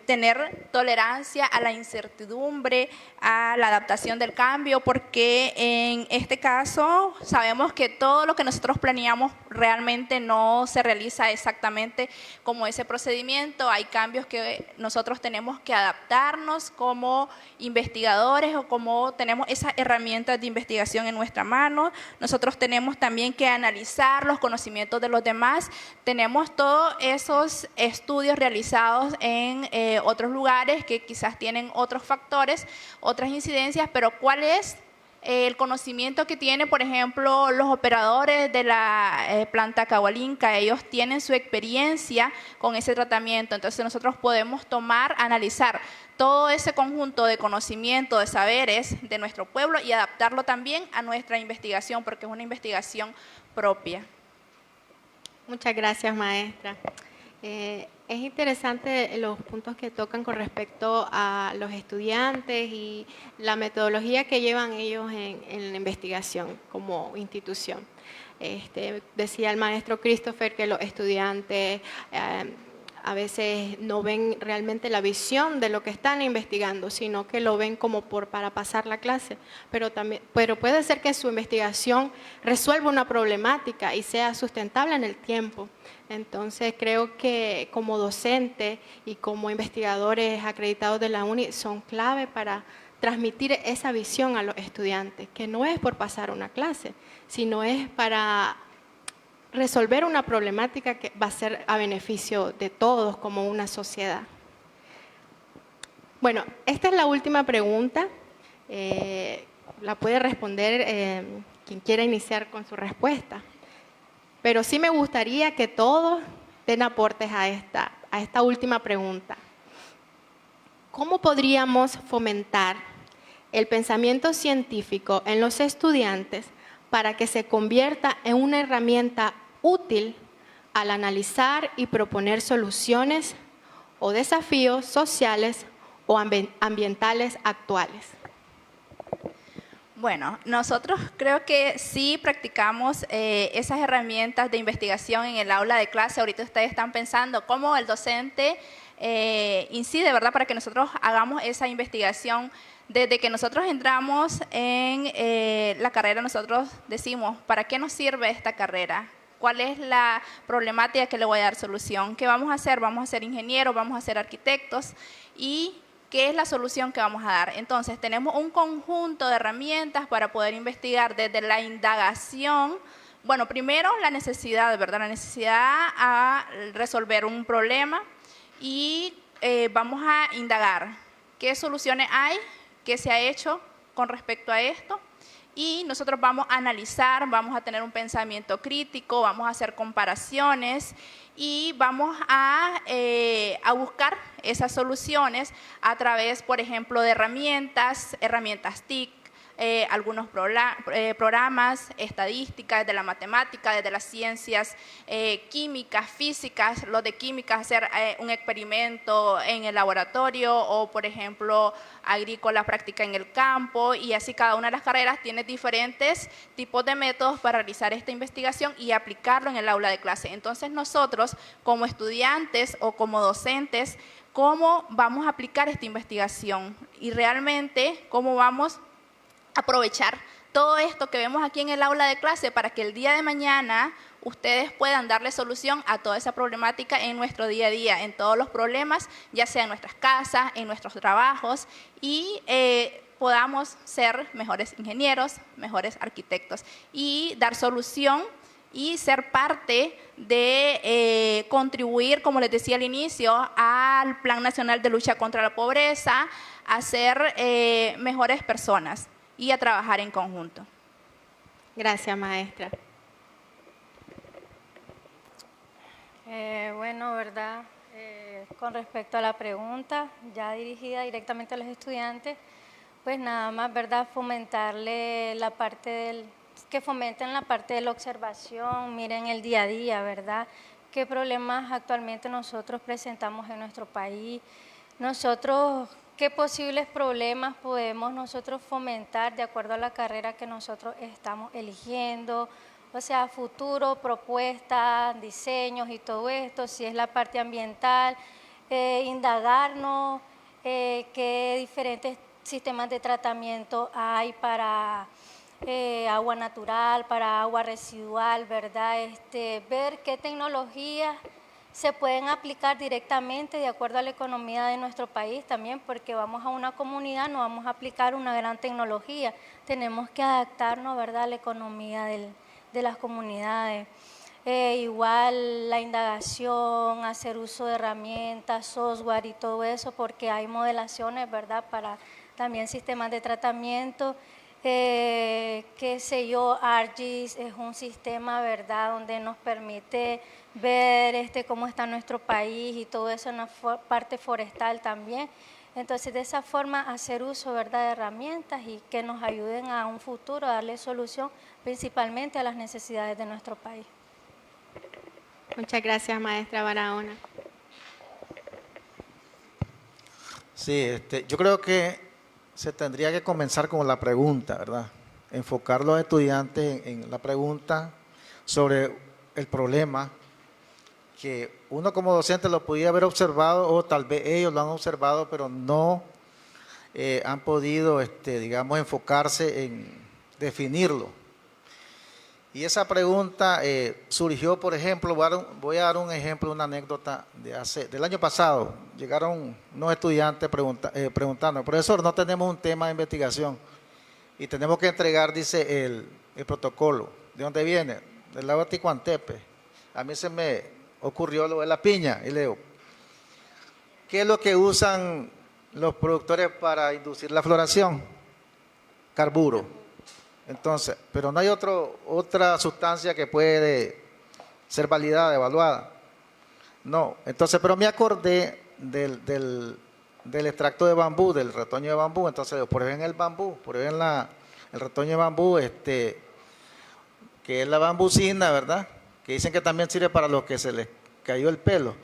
tener tolerancia a la incertidumbre, a la adaptación del cambio, porque en este caso sabemos que todo lo que nosotros planeamos realmente no se realiza exactamente como ese procedimiento. Hay cambios que nosotros tenemos que adaptarnos como investigadores, o como tenemos esas herramientas de investigación en nuestra mano. Nosotros tenemos también que analizar los conocimientos de los demás. Tenemos todos esos estudios realizados en otros lugares que quizás tienen otros factores, otras incidencias, pero ¿cuál es el conocimiento que tienen, por ejemplo, los operadores de la planta Cahualinca? Ellos tienen su experiencia con ese tratamiento, entonces nosotros podemos analizar todo ese conjunto de conocimiento, de saberes de nuestro pueblo y adaptarlo también a nuestra investigación, porque es una investigación propia. Muchas gracias, maestra. Es interesante los puntos que tocan con respecto a los estudiantes y la metodología que llevan ellos en la investigación como institución. Decía el maestro Christopher que los estudiantes a veces no ven realmente la visión de lo que están investigando, sino que lo ven como para pasar la clase. Pero puede ser que su investigación resuelva una problemática y sea sustentable en el tiempo. Entonces creo que como docente y como investigadores acreditados de la UNI son clave para transmitir esa visión a los estudiantes, que no es por pasar una clase, sino es para resolver una problemática que va a ser a beneficio de todos como una sociedad. Bueno, esta es la última pregunta. La puede responder quien quiera iniciar con su respuesta. Pero sí me gustaría que todos den aportes a esta última pregunta. ¿Cómo podríamos fomentar el pensamiento científico en los estudiantes para que se convierta en una herramienta útil al analizar y proponer soluciones o desafíos sociales o ambientales actuales? Bueno, nosotros creo que sí practicamos esas herramientas de investigación en el aula de clase. Ahorita ustedes están pensando cómo el docente incide, ¿verdad?, para que nosotros hagamos esa investigación. Desde que nosotros entramos en la carrera, nosotros decimos, ¿para qué nos sirve esta carrera? ¿Cuál es la problemática que le voy a dar solución? ¿Qué vamos a hacer? Vamos a ser ingenieros, vamos a ser arquitectos, y ¿qué es la solución que vamos a dar? Entonces, tenemos un conjunto de herramientas para poder investigar desde la indagación, Bueno, primero la necesidad, ¿verdad? La necesidad a resolver un problema y vamos a indagar qué soluciones hay, qué se ha hecho con respecto a esto. Y nosotros vamos a analizar, vamos a tener un pensamiento crítico, vamos a hacer comparaciones y vamos a buscar esas soluciones a través, por ejemplo, de herramientas TIC, algunos programas, estadísticas, de la matemática, desde las ciencias químicas, físicas, los de químicas, hacer un experimento en el laboratorio o, por ejemplo, agrícola, práctica en el campo, y así cada una de las carreras tiene diferentes tipos de métodos para realizar esta investigación y aplicarlo en el aula de clase. Entonces nosotros, como estudiantes o como docentes, ¿cómo vamos a aplicar esta investigación? Y realmente, ¿cómo vamos aprovechar todo esto que vemos aquí en el aula de clase para que el día de mañana ustedes puedan darle solución a toda esa problemática en nuestro día a día, en todos los problemas, ya sea en nuestras casas, en nuestros trabajos, y podamos ser mejores ingenieros, mejores arquitectos y dar solución y ser parte de contribuir, como les decía al inicio, al Plan Nacional de Lucha contra la Pobreza, a ser mejores personas y a trabajar en conjunto. Gracias, maestra. Bueno, ¿verdad? Con respecto a la pregunta, ya dirigida directamente a los estudiantes, pues nada más, ¿verdad? Fomentarle la parte que fomenten la parte de la observación, miren el día a día, ¿verdad? ¿Qué problemas actualmente nosotros presentamos en nuestro país? ¿Qué posibles problemas podemos nosotros fomentar de acuerdo a la carrera que nosotros estamos eligiendo? O sea, futuro, propuestas, diseños y todo esto, si es la parte ambiental, indagarnos qué diferentes sistemas de tratamiento hay para agua natural, para agua residual, ¿verdad? Ver qué tecnologías se pueden aplicar directamente de acuerdo a la economía de nuestro país también, porque vamos a una comunidad, no vamos a aplicar una gran tecnología, tenemos que adaptarnos, ¿verdad?, a la economía de las comunidades. Igual la indagación, hacer uso de herramientas, software y todo eso, porque hay modelaciones, ¿verdad?, para también sistemas de tratamiento. Qué sé yo, ARGIS es un sistema, ¿verdad?, donde nos permite ver cómo está nuestro país y todo eso en la parte forestal también. Entonces, de esa forma, hacer uso, ¿verdad?, de herramientas y que nos ayuden a un futuro, a darle solución principalmente a las necesidades de nuestro país. Muchas gracias, maestra Barahona. Sí, yo creo que se tendría que comenzar con la pregunta, ¿verdad? Enfocar a los estudiantes en la pregunta sobre el problema, que uno como docente lo podía haber observado o tal vez ellos lo han observado, pero no han podido, digamos, enfocarse en definirlo. Y esa pregunta surgió, por ejemplo, voy a dar un ejemplo, una anécdota del año pasado. Llegaron unos estudiantes preguntando, profesor, no tenemos un tema de investigación y tenemos que entregar, dice, el protocolo. ¿De dónde viene? Del lago de Ticuantepe. A mí se me ocurrió lo de la piña y le digo, ¿qué es lo que usan los productores para inducir la floración? Carburo. Entonces, pero no hay otra sustancia que puede ser validada, evaluada. No, entonces, pero me acordé del extracto de bambú, del retoño de bambú. Entonces, prueben el bambú, prueben el retoño de bambú, que es la bambucina, ¿verdad? Que dicen que también sirve para los que se les cayó el pelo.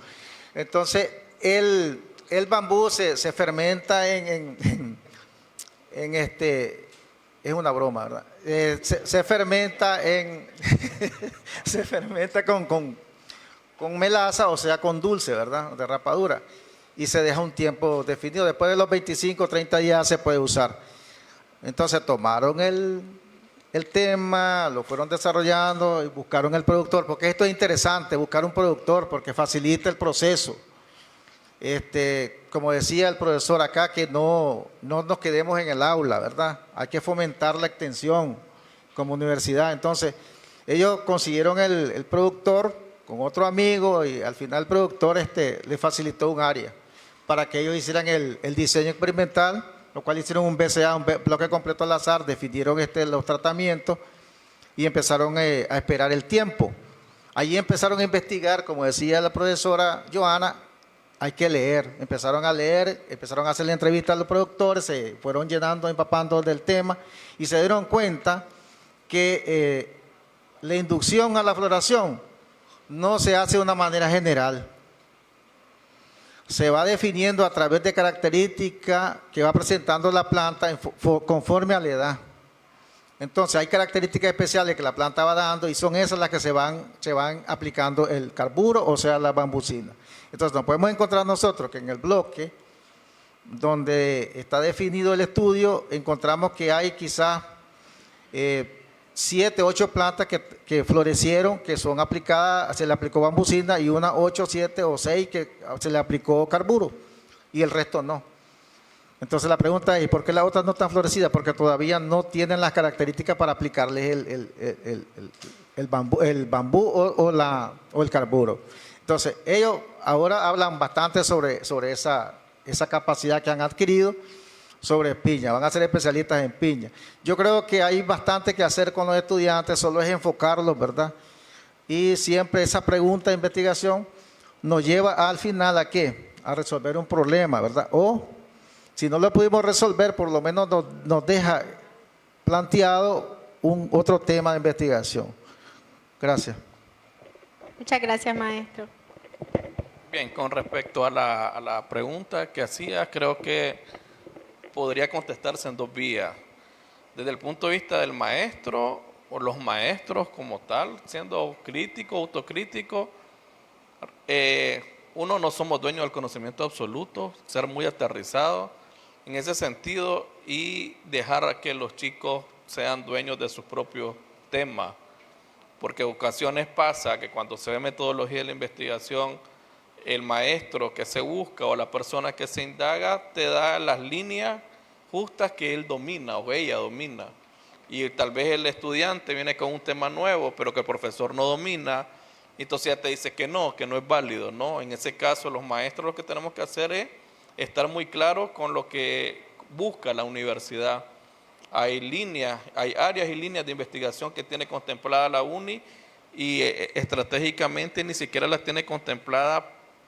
Entonces, el bambú se fermenta es una broma, ¿verdad? Se fermenta se fermenta con melaza, o sea, con dulce, ¿verdad? De rapadura. Y se deja un tiempo definido. Después de los 25 o 30 días se puede usar. Entonces tomaron el tema, lo fueron desarrollando y buscaron el productor, porque esto es interesante, buscar un productor, porque facilita el proceso. Como decía el profesor acá, que no nos quedemos en el aula, ¿verdad? Hay que fomentar la extensión como universidad. Entonces, Ellos consiguieron el productor con otro amigo y al final el productor le facilitó un área para que ellos hicieran el diseño experimental, lo cual hicieron un BCA, un bloque completo al azar, definieron los tratamientos y empezaron a esperar el tiempo. Allí empezaron a investigar, como decía la profesora Joana, hay que leer. Empezaron a leer, empezaron a hacerle entrevistas a los productores, se fueron llenando, empapando del tema y se dieron cuenta que la inducción a la floración no se hace de una manera general. Se va definiendo a través de características que va presentando la planta conforme a la edad. Entonces hay características especiales que la planta va dando y son esas las que se van aplicando el carburo, o sea, la bambucina. Entonces nos podemos encontrar nosotros que en el bloque donde está definido el estudio, encontramos que hay quizás 7, 8 plantas que florecieron, que son aplicadas, se le aplicó bambucina, y unas 8, 7 o 6 que se le aplicó carburo, y el resto no. Entonces la pregunta es, ¿por qué las otras no están florecidas? Porque todavía no tienen las características para aplicarles el bambú o el carburo. Entonces ellos ahora hablan bastante sobre esa capacidad que han adquirido sobre piña, van a ser especialistas en piña. Yo creo que hay bastante que hacer con los estudiantes, solo es enfocarlos, ¿verdad? Y siempre esa pregunta de investigación nos lleva al final ¿a qué? A resolver un problema, ¿verdad? O si no lo pudimos resolver, por lo menos nos deja planteado otro tema de investigación. Gracias. Muchas gracias, maestro. Bien, con respecto a la pregunta que hacía, creo que podría contestarse en 2 vías. Desde el punto de vista del maestro o los maestros como tal, siendo crítico, autocrítico, uno no somos dueños del conocimiento absoluto, ser muy aterrizado en ese sentido y dejar que los chicos sean dueños de sus propios temas. Porque en ocasiones pasa que cuando se ve metodología de la investigación, el maestro que se busca o la persona que se indaga te da las líneas justas que él domina o ella domina. Y tal vez el estudiante viene con un tema nuevo, pero que el profesor no domina, entonces ya te dice que no es válido, ¿no? En ese caso, los maestros lo que tenemos que hacer es estar muy claros con lo que busca la universidad. Hay líneas, hay áreas y líneas de investigación que tiene contemplada la UNI y estratégicamente ni siquiera las tiene contempladas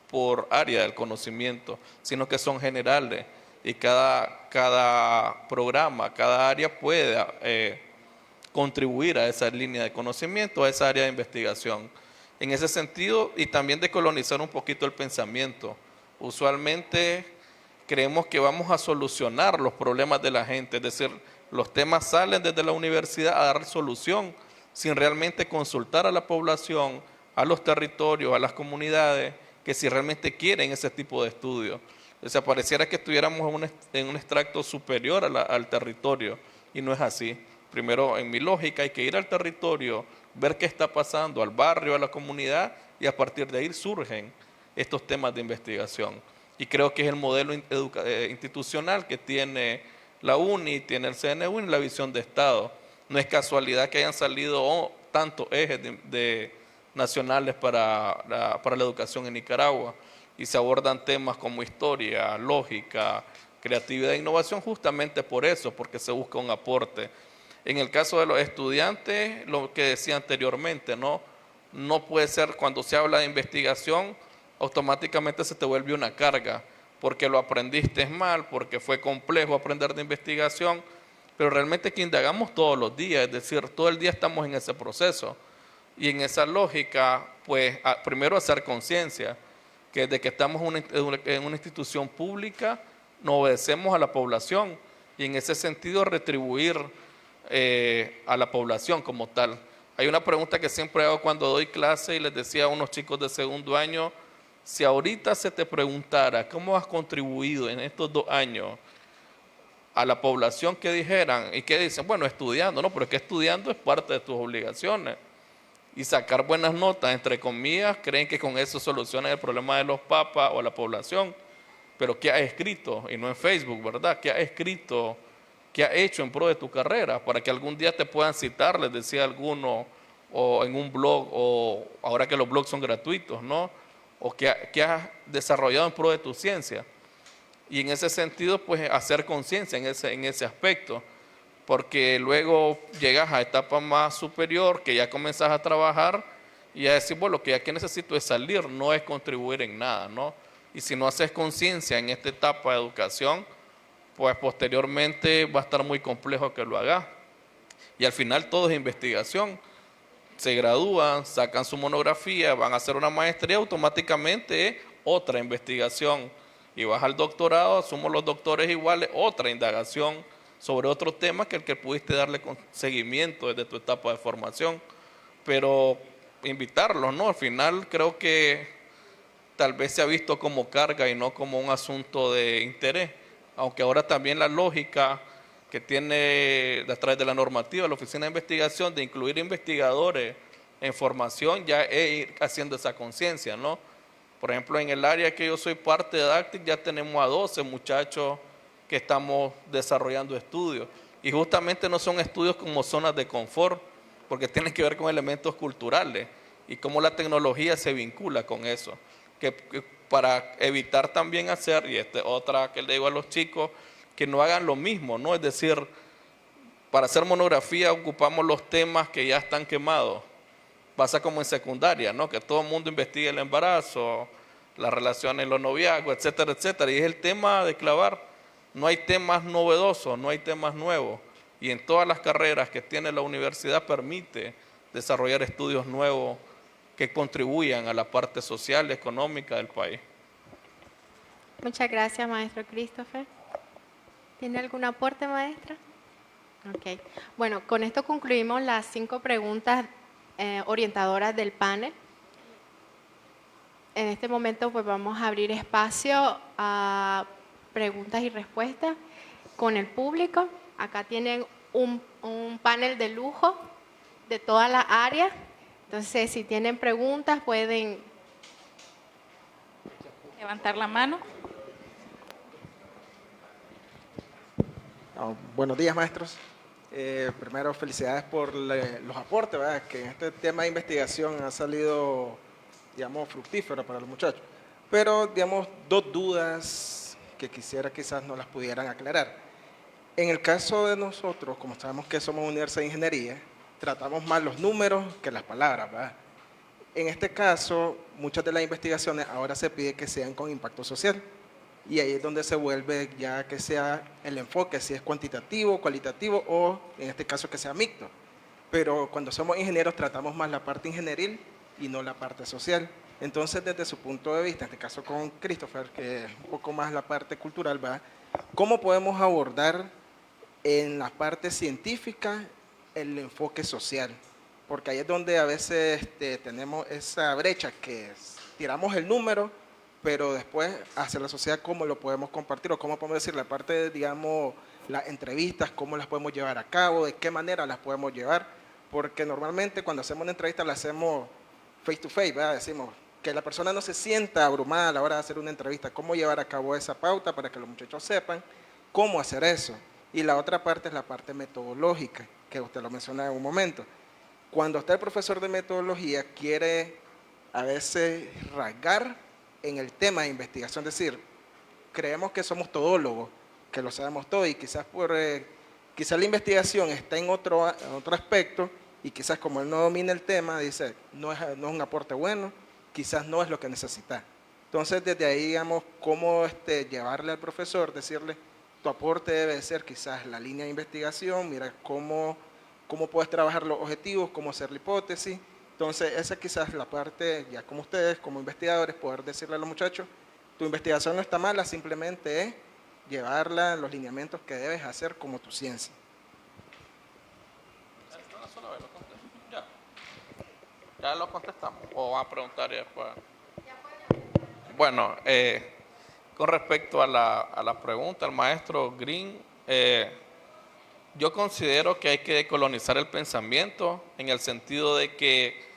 por área del conocimiento, sino que son generales y cada programa, cada área puede contribuir a esa línea de conocimiento, a esa área de investigación. En ese sentido, y también de colonizar un poquito el pensamiento. Usualmente creemos que vamos a solucionar los problemas de la gente, es decir, los temas salen desde la universidad a dar solución sin realmente consultar a la población, a los territorios, a las comunidades, que si realmente quieren ese tipo de estudios. O sea, pareciera que estuviéramos en un extracto superior al territorio y no es así. Primero, en mi lógica, hay que ir al territorio, ver qué está pasando, al barrio, a la comunidad, y a partir de ahí surgen estos temas de investigación. Y creo que es el modelo institucional que tiene la UNI, tiene el CNU y la visión de Estado. No es casualidad que hayan salido tantos ejes nacionales para la educación en Nicaragua y se abordan temas como historia, lógica, creatividad e innovación justamente por eso, porque se busca un aporte. En el caso de los estudiantes, lo que decía anteriormente, no puede ser cuando se habla de investigación, automáticamente se te vuelve una carga, porque lo aprendiste mal, porque fue complejo aprender de investigación, pero realmente que indagamos todos los días, es decir, todo el día estamos en ese proceso. Y en esa lógica, pues, primero hacer conciencia, que desde que estamos en una institución pública, nos obedecemos a la población y en ese sentido retribuir a la población como tal. Hay una pregunta que siempre hago cuando doy clase y les decía a unos chicos de segundo año, si ahorita se te preguntara cómo has contribuido en estos 2 años a la población, que dijeran, y que dicen, bueno, estudiando, no, pero es que estudiando es parte de tus obligaciones. Y sacar buenas notas, entre comillas, creen que con eso solucionan el problema de los papas o la población. Pero ¿qué ha escrito? Y no en Facebook, ¿verdad? ¿Qué ha escrito? ¿Qué ha hecho en pro de tu carrera? Para que algún día te puedan citar, les decía alguno, o en un blog, o ahora que los blogs son gratuitos, ¿no? O que has desarrollado en pro de tu ciencia. Y en ese sentido, pues hacer conciencia en ese aspecto, porque luego llegas a etapa más superior, que ya comenzas a trabajar y a decir, bueno, lo que aquí necesito es salir, no es contribuir en nada, ¿no? Y si no haces conciencia en esta etapa de educación, pues posteriormente va a estar muy complejo que lo hagas. Y al final todo es investigación. Se gradúan, sacan su monografía, van a hacer una maestría, automáticamente es otra investigación. Y vas al doctorado, somos los doctores iguales, otra indagación sobre otro tema que el que pudiste darle seguimiento desde tu etapa de formación. Pero invitarlos, ¿no? Al final creo que tal vez se ha visto como carga y no como un asunto de interés, aunque ahora también la lógica que tiene a través de la normativa la Oficina de Investigación de incluir investigadores en formación ya es ir haciendo esa conciencia, ¿no? Por ejemplo, en el área que yo soy parte de DACTIC ya tenemos a 12 muchachos que estamos desarrollando estudios y justamente no son estudios como zonas de confort, porque tienen que ver con elementos culturales y cómo la tecnología se vincula con eso. Que para evitar también hacer, y otra que le digo a los chicos, que no hagan lo mismo, ¿no? Es decir, para hacer monografía ocupamos los temas que ya están quemados. Pasa como en secundaria, ¿no? Que todo el mundo investiga el embarazo, las relaciones, los noviazgos, etcétera, etcétera. Y es el tema de clavar. No hay temas novedosos, no hay temas nuevos. Y en todas las carreras que tiene la universidad permite desarrollar estudios nuevos que contribuyan a la parte social y económica del país. Muchas gracias, maestro Christopher. ¿Tiene algún aporte, maestra? Ok. Bueno, con esto concluimos las 5 preguntas orientadoras del panel. En este momento pues vamos a abrir espacio a preguntas y respuestas con el público. Acá tienen un panel de lujo de todas las áreas. Entonces, si tienen preguntas, pueden Levantar la mano. Buenos días, maestros. Primero, felicidades por los aportes, ¿verdad? Que en este tema de investigación ha salido, digamos, fructífero para los muchachos. Pero, digamos, 2 dudas que quisiera quizás nos las pudieran aclarar. En el caso de nosotros, como sabemos que somos Universidad de Ingeniería, tratamos más los números que las palabras, ¿verdad? En este caso, muchas de las investigaciones ahora se pide que sean con impacto social. Y ahí es donde se vuelve ya que sea el enfoque, si es cuantitativo, cualitativo o en este caso que sea mixto. Pero cuando somos ingenieros tratamos más la parte ingenieril y no la parte social. Entonces, desde su punto de vista, en este caso con Christopher, que es un poco más la parte cultural, ¿va? ¿Cómo podemos abordar en la parte científica el enfoque social? Porque ahí es donde a veces tenemos esa brecha que tiramos el número, pero después hacia la sociedad cómo lo podemos compartir o cómo podemos decir la parte de, digamos, las entrevistas, cómo las podemos llevar a cabo, de qué manera las podemos llevar, porque normalmente cuando hacemos una entrevista la hacemos face to face, ¿verdad? Decimos que la persona no se sienta abrumada a la hora de hacer una entrevista, cómo llevar a cabo esa pauta para que los muchachos sepan cómo hacer eso. Y la otra parte es la parte metodológica, que usted lo mencionaba en un momento. Cuando está el profesor de metodología quiere a veces rasgar en el tema de investigación, es decir, creemos que somos todólogos, que lo sabemos todo y quizás quizás la investigación está en otro aspecto y quizás como él no domina el tema, dice, no es un aporte bueno, quizás no es lo que necesita. Entonces, desde ahí, digamos, cómo llevarle al profesor, decirle, tu aporte debe ser quizás la línea de investigación, mira cómo puedes trabajar los objetivos, cómo hacer la hipótesis. Entonces, esa quizás es la parte, ya como ustedes, como investigadores, poder decirle a los muchachos, tu investigación no está mala, simplemente es llevarla a los lineamientos que debes hacer como tu ciencia. Ya lo contestamos, o van a preguntar después. Bueno, con respecto a la pregunta, al maestro Green, yo considero que hay que decolonizar el pensamiento en el sentido de que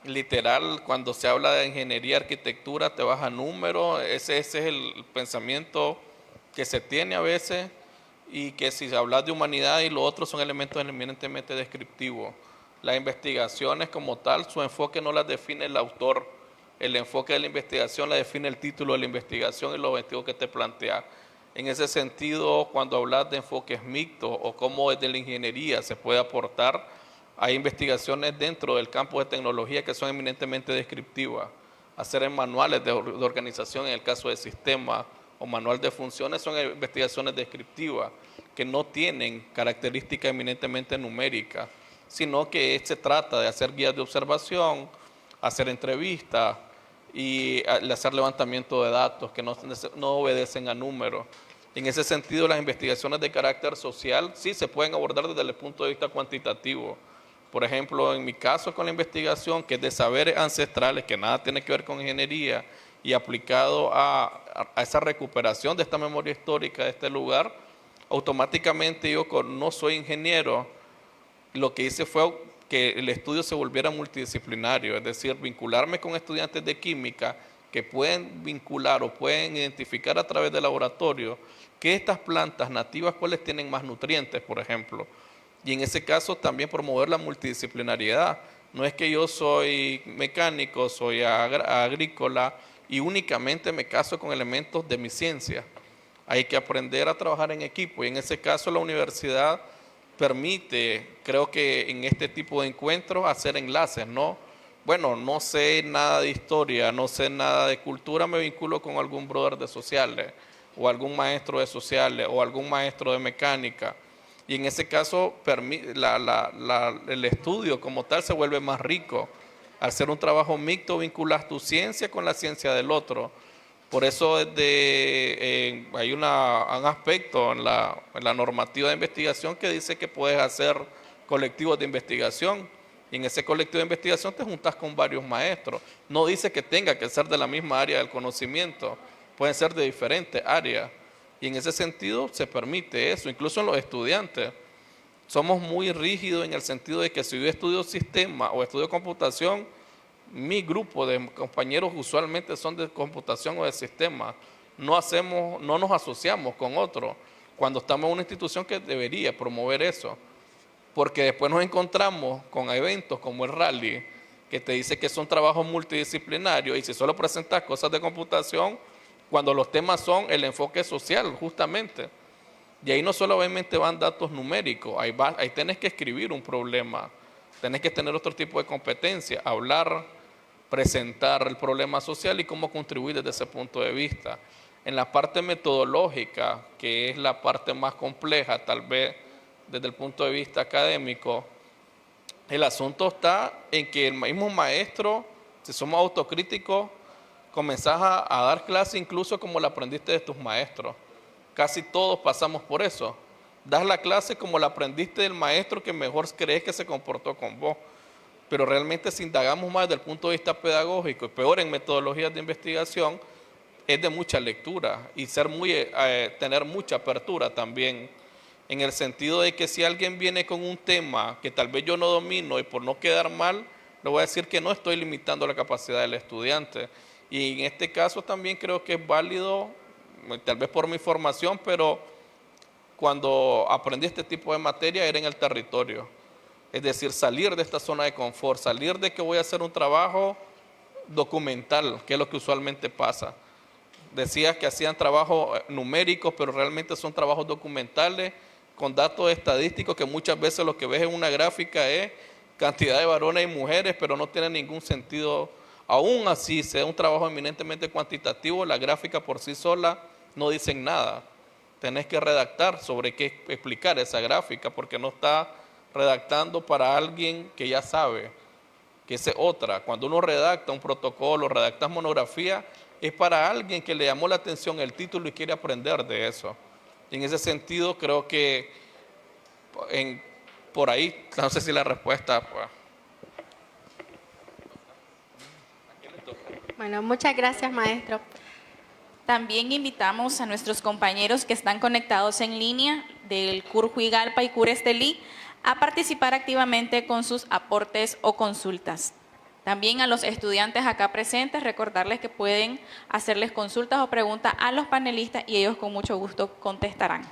literal cuando se habla de ingeniería, arquitectura, te vas a números, ese es el pensamiento que se tiene a veces y que si hablas de humanidad y lo otro son elementos eminentemente descriptivos. Las investigaciones como tal, su enfoque no las define el autor. El enfoque de la investigación la define el título de la investigación y los objetivos que te plantea. En ese sentido, cuando hablas de enfoques mixtos o cómo desde la ingeniería se puede aportar, hay investigaciones dentro del campo de tecnología que son eminentemente descriptivas. Hacer manuales de organización en el caso de sistemas o manual de funciones son investigaciones descriptivas que no tienen características eminentemente numéricas, sino que se trata de hacer guías de observación, hacer entrevistas y hacer levantamiento de datos que no obedecen a números. En ese sentido, las investigaciones de carácter social sí se pueden abordar desde el punto de vista cuantitativo. Por ejemplo, en mi caso con la investigación, que es de saberes ancestrales, que nada tiene que ver con ingeniería, y aplicado a esa recuperación de esta memoria histórica de este lugar, automáticamente yo no soy ingeniero, lo que hice fue que el estudio se volviera multidisciplinario, es decir, vincularme con estudiantes de química que pueden vincular o pueden identificar a través del laboratorio que estas plantas nativas, cuáles tienen más nutrientes, por ejemplo. Y en ese caso también promover la multidisciplinariedad. No es que yo soy mecánico, soy agrícola y únicamente me caso con elementos de mi ciencia. Hay que aprender a trabajar en equipo y en ese caso la universidad permite, creo que en este tipo de encuentros, hacer enlaces, ¿no? Bueno, no sé nada de historia, no sé nada de cultura, me vinculo con algún brother de sociales o algún maestro de sociales o algún maestro de mecánica. Y en ese caso el estudio como tal se vuelve más rico. Al ser un trabajo mixto, vinculas tu ciencia con la ciencia del otro. Por eso hay un aspecto en la normativa de investigación que dice que puedes hacer colectivos de investigación. Y en ese colectivo de investigación te juntas con varios maestros. No dice que tenga que ser de la misma área del conocimiento, pueden ser de diferentes áreas. Y en ese sentido se permite eso, incluso en los estudiantes. Somos muy rígidos en el sentido de que si yo estudio sistema o estudio computación, mi grupo de compañeros usualmente son de computación o de sistema. No nos asociamos con otros cuando estamos en una institución que debería promover eso. Porque después nos encontramos con eventos como el rally, que te dice que son trabajos multidisciplinarios y si solo presentas cosas de computación, cuando los temas son el enfoque social, justamente. Y ahí no solamente van datos numéricos, ahí tenés que escribir un problema, tenés que tener otro tipo de competencia, hablar, presentar el problema social y cómo contribuir desde ese punto de vista. En la parte metodológica, que es la parte más compleja, tal vez desde el punto de vista académico, el asunto está en que el mismo maestro, si somos autocríticos, comenzás a dar clase incluso como la aprendiste de tus maestros. Casi todos pasamos por eso. Das la clase como la aprendiste del maestro que mejor crees que se comportó con vos. Pero realmente si indagamos más desde el punto de vista pedagógico y peor en metodologías de investigación, es de mucha lectura y tener mucha apertura también, en el sentido de que si alguien viene con un tema que tal vez yo no domino y por no quedar mal, le voy a decir que no estoy limitando la capacidad del estudiante. Y en este caso también creo que es válido, tal vez por mi formación, pero cuando aprendí este tipo de materia era en el territorio. Es decir, salir de esta zona de confort, salir de que voy a hacer un trabajo documental, que es lo que usualmente pasa. Decías que hacían trabajos numéricos, pero realmente son trabajos documentales con datos estadísticos que muchas veces lo que ves en una gráfica es cantidad de varones y mujeres, pero no tiene ningún sentido. Aún así, sea un trabajo eminentemente cuantitativo, la gráfica por sí sola no dicen nada. Tenés que redactar sobre qué explicar esa gráfica, porque no está redactando para alguien que ya sabe, que es otra. Cuando uno redacta un protocolo, redactas monografía, es para alguien que le llamó la atención el título y quiere aprender de eso. Y en ese sentido creo que por ahí, no sé si la respuesta... Pues. Bueno, muchas gracias, maestro. También invitamos a nuestros compañeros que están conectados en línea del CUR Huigalpa y CUR Estelí a participar activamente con sus aportes o consultas. También a los estudiantes acá presentes, recordarles que pueden hacerles consultas o preguntas a los panelistas y ellos con mucho gusto contestarán.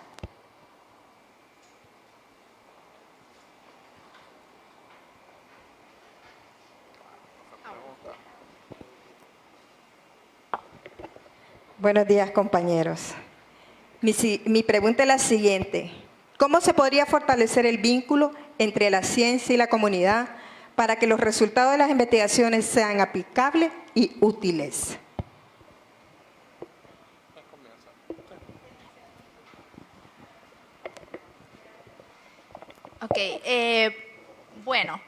Buenos días, compañeros. Mi pregunta es la siguiente. ¿Cómo se podría fortalecer el vínculo entre la ciencia y la comunidad para que los resultados de las investigaciones sean aplicables y útiles? Ok, bueno,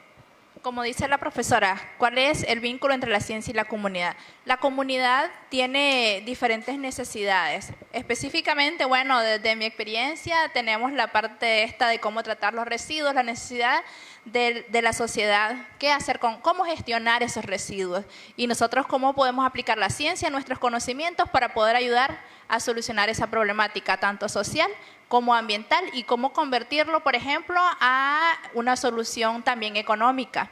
como dice la profesora, ¿cuál es el vínculo entre la ciencia y la comunidad? La comunidad tiene diferentes necesidades. Específicamente, bueno, desde mi experiencia tenemos la parte esta de cómo tratar los residuos, la necesidad de la sociedad, qué hacer cómo gestionar esos residuos y nosotros cómo podemos aplicar la ciencia, nuestros conocimientos para poder ayudar a solucionar esa problemática tanto social como ambiental y cómo convertirlo, por ejemplo, a una solución también económica.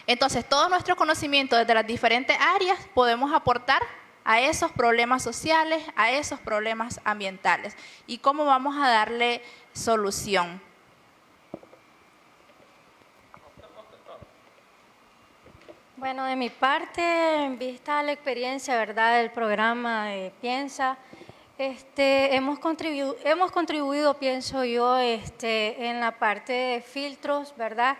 Entonces, todo nuestro conocimiento desde las diferentes áreas podemos aportar a esos problemas sociales, a esos problemas ambientales y cómo vamos a darle solución. Bueno, de mi parte, en vista de la experiencia, ¿verdad?, del programa Piensa, hemos contribuido, pienso yo, en la parte de filtros, ¿verdad?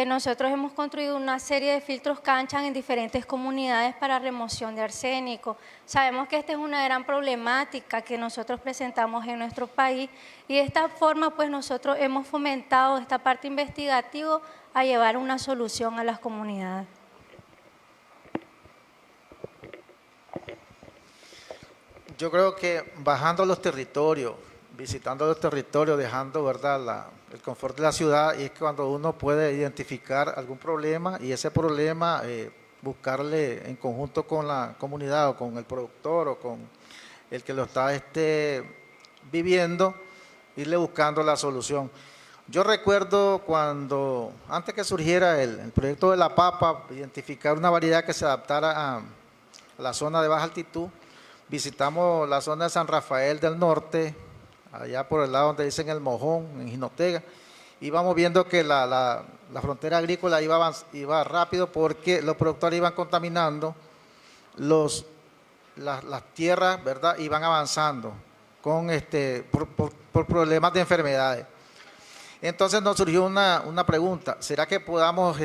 Nosotros hemos construido una serie de filtros canchas en diferentes comunidades para remoción de arsénico. Sabemos que esta es una gran problemática que nosotros presentamos en nuestro país y de esta forma pues nosotros hemos fomentado esta parte investigativa a llevar una solución a las comunidades. Yo creo que bajando los territorios, visitando los territorios, dejando, ¿verdad?, el confort de la ciudad, y es cuando uno puede identificar algún problema y ese problema buscarle en conjunto con la comunidad o con el productor o con el que lo está viviendo, irle buscando la solución. Yo recuerdo cuando, antes que surgiera el proyecto de la papa, identificar una variedad que se adaptara a la zona de baja altitud. Visitamos la zona de San Rafael del Norte, allá por el lado donde dicen El Mojón, en Jinotega, y vamos viendo que la frontera agrícola iba rápido porque los productores iban contaminando, las tierras, ¿verdad?, iban avanzando con por problemas de enfermedades. Entonces nos surgió una pregunta, ¿será que podamos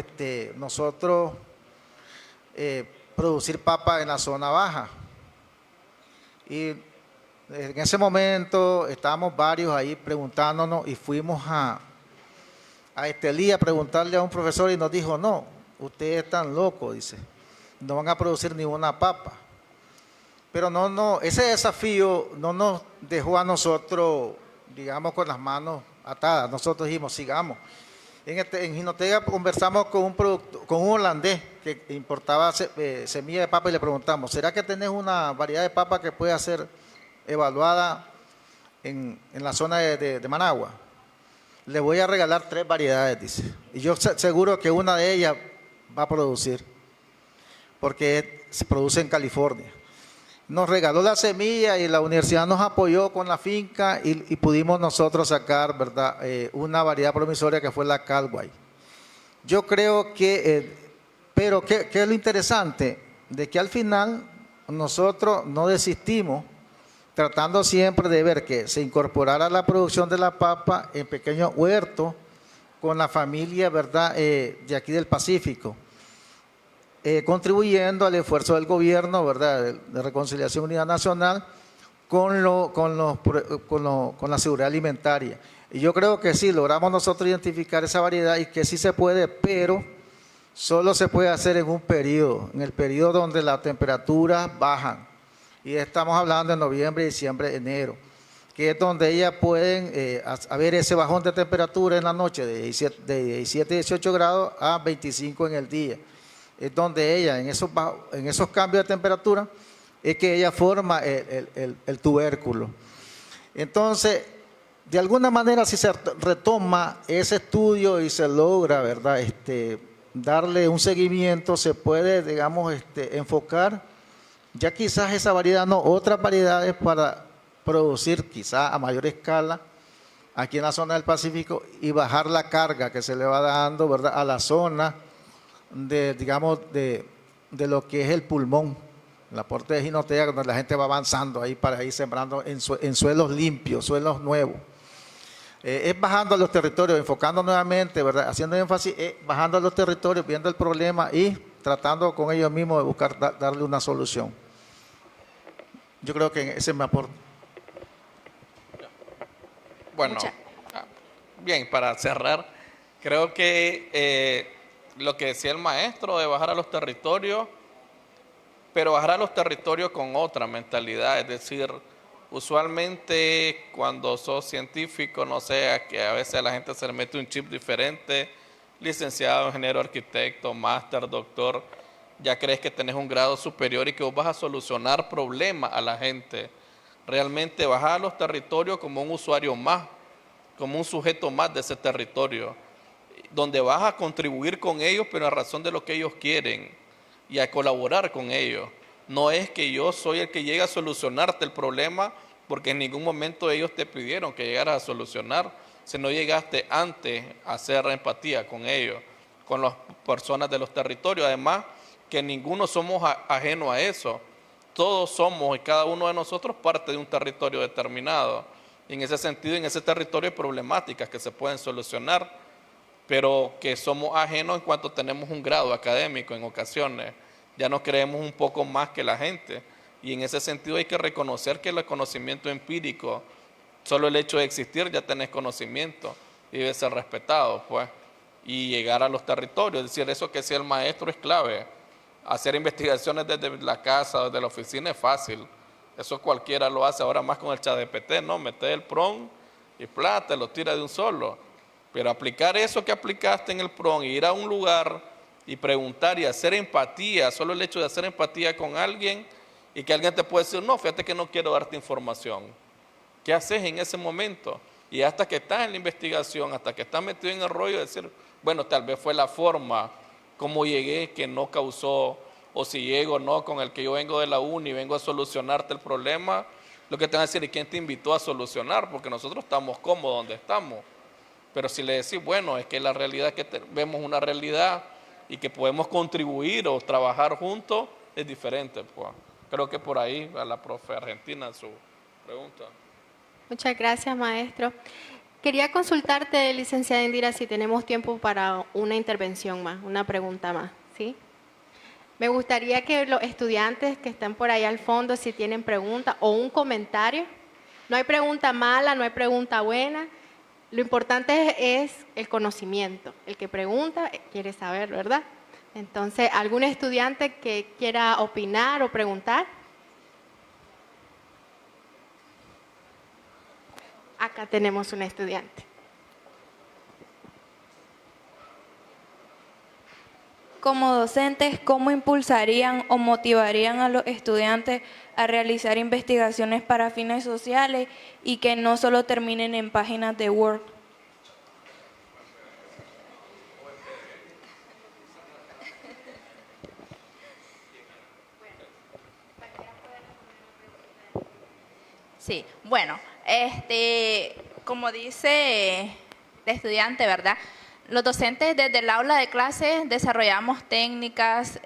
nosotros producir papa en la zona baja? Y en ese momento estábamos varios ahí preguntándonos y fuimos a Estelí a preguntarle a un profesor y nos dijo, no, ustedes están locos, dice, no van a producir ninguna papa. Pero no, ese desafío no nos dejó a nosotros, digamos, con las manos atadas. Nosotros dijimos, sigamos. En Jinotega conversamos con un holandés que importaba semilla de papa y le preguntamos, ¿será que tenés una variedad de papa que pueda ser evaluada en la zona de Managua? Le voy a regalar 3 variedades, dice. Y yo seguro que una de ellas va a producir, porque se produce en California. Nos regaló la semilla y la universidad nos apoyó con la finca y pudimos nosotros sacar, ¿verdad?, una variedad promisoria que fue la Calway. Yo creo que, pero ¿qué es lo interesante? De que al final nosotros no desistimos, tratando siempre de ver que se incorporara la producción de la papa en pequeños huertos con la familia, ¿verdad?, de aquí del Pacífico. Contribuyendo al esfuerzo del gobierno, ¿verdad?, de Reconciliación Unidad Nacional con la seguridad alimentaria. Y yo creo que sí, logramos nosotros identificar esa variedad y que sí se puede, pero solo se puede hacer en un periodo, en el periodo donde las temperaturas bajan. Y estamos hablando de noviembre, diciembre, enero, que es donde ellas pueden haber ese bajón de temperatura en la noche de 17, 18 grados a 25 en el día. Es donde ella, en esos cambios de temperatura, es que ella forma el tubérculo. Entonces, de alguna manera, si se retoma ese estudio y se logra, ¿verdad?, darle un seguimiento, se puede, digamos, enfocar ya quizás esa variedad, no, otras variedades para producir quizás a mayor escala aquí en la zona del Pacífico y bajar la carga que se le va dando, ¿verdad?, a la zona digamos, de lo que es el pulmón el aporte de Ginotea, donde la gente va avanzando ahí para ir sembrando en suelos limpios, suelos nuevos. Es bajando a los territorios, enfocando nuevamente, ¿verdad? Haciendo énfasis, bajando a los territorios, viendo el problema y tratando con ellos mismos de buscar darle una solución. Yo creo que ese es mi aporte. Bueno, bien, para cerrar, creo que lo que decía el maestro de bajar a los territorios, pero bajar a los territorios con otra mentalidad, es decir, usualmente cuando sos científico, no sé, que a veces a la gente se le mete un chip diferente, licenciado, ingeniero, arquitecto, máster, doctor, ya crees que tenés un grado superior y que vos vas a solucionar problemas a la gente. Realmente bajar a los territorios como un usuario más, como un sujeto más de ese territorio, donde vas a contribuir con ellos, pero a razón de lo que ellos quieren y a colaborar con ellos. No es que yo soy el que llega a solucionarte el problema, porque en ningún momento ellos te pidieron que llegaras a solucionar, si no llegaste antes a hacer empatía con ellos, con las personas de los territorios. Además, que ninguno somos ajeno a eso. Todos somos y cada uno de nosotros parte de un territorio determinado. Y en ese sentido, en ese territorio hay problemáticas que se pueden solucionar, pero que somos ajenos en cuanto tenemos un grado académico en ocasiones. Ya nos creemos un poco más que la gente. Y en ese sentido hay que reconocer que el conocimiento empírico, solo el hecho de existir ya tenés conocimiento y debe ser respetado, pues. Y llegar a los territorios, es decir, eso que decía el maestro es clave. Hacer investigaciones desde la casa, desde la oficina es fácil. Eso cualquiera lo hace, ahora más con el ChatGPT, ¿no? Meter el prompt y plata, lo tira de un solo. Pero aplicar eso que aplicaste en el prompt y ir a un lugar y preguntar y hacer empatía, solo el hecho de hacer empatía con alguien y que alguien te puede decir, no, fíjate que no quiero darte información. ¿Qué haces en ese momento? Y hasta que estás en la investigación, hasta que estás metido en el rollo de decir, bueno, tal vez fue la forma como llegué que no causó, o si llego no con el que yo vengo de la uni y vengo a solucionarte el problema, lo que te van a decir es quién te invitó a solucionar, porque nosotros estamos cómodos donde estamos. Pero si le decís, bueno, es que la realidad es que vemos una realidad y que podemos contribuir o trabajar juntos, es diferente, pues. Creo que por ahí a la profe Argentina su pregunta. Muchas gracias, maestro. Quería consultarte, licenciada Indira, si tenemos tiempo para una intervención más, una pregunta más, ¿sí? Me gustaría que los estudiantes que están por ahí al fondo, si tienen pregunta o un comentario, no hay pregunta mala, no hay pregunta buena, lo importante es el conocimiento. El que pregunta quiere saber, ¿verdad? Entonces, ¿algún estudiante que quiera opinar o preguntar? Acá tenemos una estudiante. Como docentes, ¿cómo impulsarían o motivarían a los estudiantes a realizar investigaciones para fines sociales y que no solo terminen en páginas de Word? Sí, bueno, como dice el estudiante, ¿verdad? Los docentes desde el aula de clase desarrollamos técnicas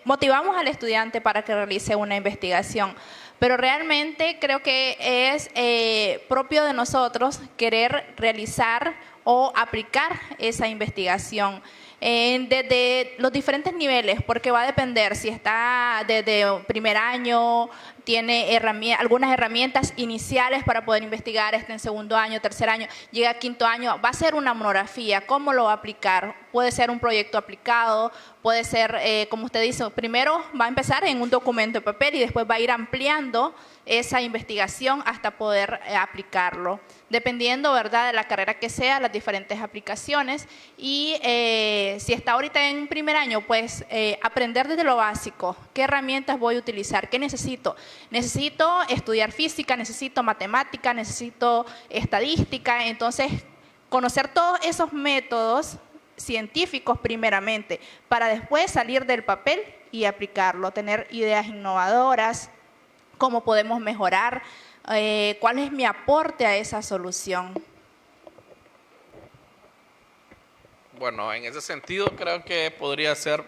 motivamos al estudiante para que realice una investigación, pero realmente creo que es propio de nosotros querer realizar o aplicar esa investigación desde los diferentes niveles, porque va a depender si está desde primer año, tiene algunas herramientas iniciales para poder investigar, está en segundo año, tercer año, llega a quinto año, va a ser una monografía, ¿cómo lo va a aplicar? Puede ser un proyecto aplicado, puede ser, como usted dice, primero va a empezar en un documento de papel y después va a ir ampliando esa investigación hasta poder aplicarlo, dependiendo, ¿verdad?, de la carrera que sea, las diferentes aplicaciones. Y si está ahorita en primer año, pues aprender desde lo básico, qué herramientas voy a utilizar, qué necesito. Necesito estudiar física, necesito matemática, necesito estadística, entonces conocer todos esos métodos científicos primeramente, para después salir del papel y aplicarlo, tener ideas innovadoras, cómo podemos mejorar, cuál es mi aporte a esa solución. Bueno, en ese sentido creo que podría ser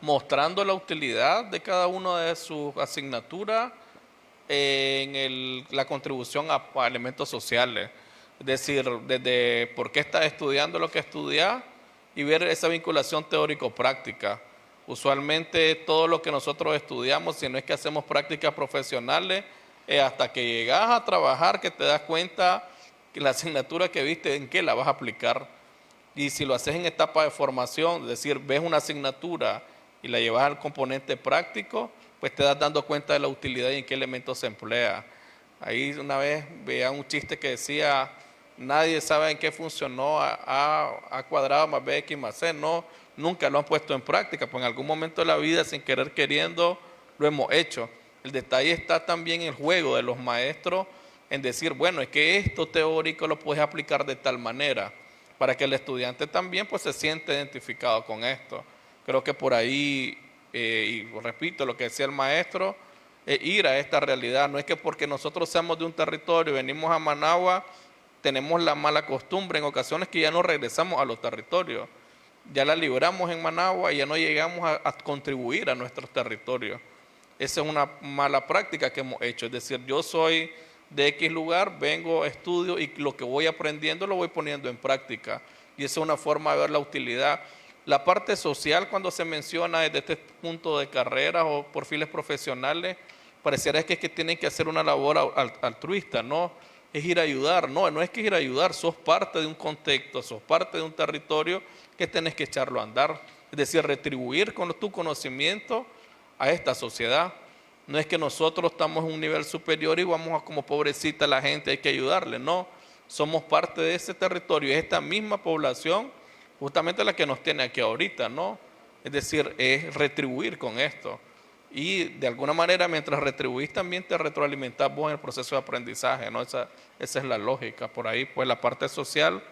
mostrando la utilidad de cada una de sus asignaturas en la contribución a elementos sociales. Es decir, desde por qué estás estudiando lo que estudias y ver esa vinculación teórico-práctica. Usualmente todo lo que nosotros estudiamos, si no es que hacemos prácticas profesionales, hasta que llegas a trabajar que te das cuenta que la asignatura que viste, en qué la vas a aplicar. Y si lo haces en etapa de formación, es decir, ves una asignatura y la llevas al componente práctico, pues te das dando cuenta de la utilidad y en qué elementos se emplea. Ahí una vez veía un chiste que decía, nadie sabe en qué funcionó A cuadrado más BX más C, no, nunca lo han puesto en práctica, pues en algún momento de la vida, sin querer queriendo, lo hemos hecho. El detalle está también en el juego de los maestros, en decir, bueno, es que esto teórico lo puedes aplicar de tal manera, para que el estudiante también pues se siente identificado con esto. Creo que por ahí, y repito lo que decía el maestro, ir a esta realidad. No es que porque nosotros seamos de un territorio y venimos a Managua, tenemos la mala costumbre en ocasiones que ya no regresamos a los territorios. Ya la libramos en Managua y ya no llegamos a contribuir a nuestros territorios. Esa es una mala práctica que hemos hecho. Es decir, yo soy de X lugar, vengo, estudio y lo que voy aprendiendo lo voy poniendo en práctica. Y esa es una forma de ver la utilidad. La parte social, cuando se menciona desde este punto de carreras o perfiles profesionales, pareciera que tienen que hacer una labor altruista, ¿no? Es ir a ayudar, no es que ir a ayudar, sos parte de un contexto, sos parte de un territorio que tenés que echarlo a andar. Es decir, retribuir con tu conocimiento a esta sociedad. No es que nosotros estamos en un nivel superior y vamos a como pobrecita la gente, hay que ayudarle, no. Somos parte de ese territorio, es esta misma población justamente la que nos tiene aquí ahorita, ¿no? Es decir, es retribuir con esto. Y de alguna manera, mientras retribuís, también te retroalimentás vos en el proceso de aprendizaje, ¿no? Esa es la lógica. Por ahí, pues la parte social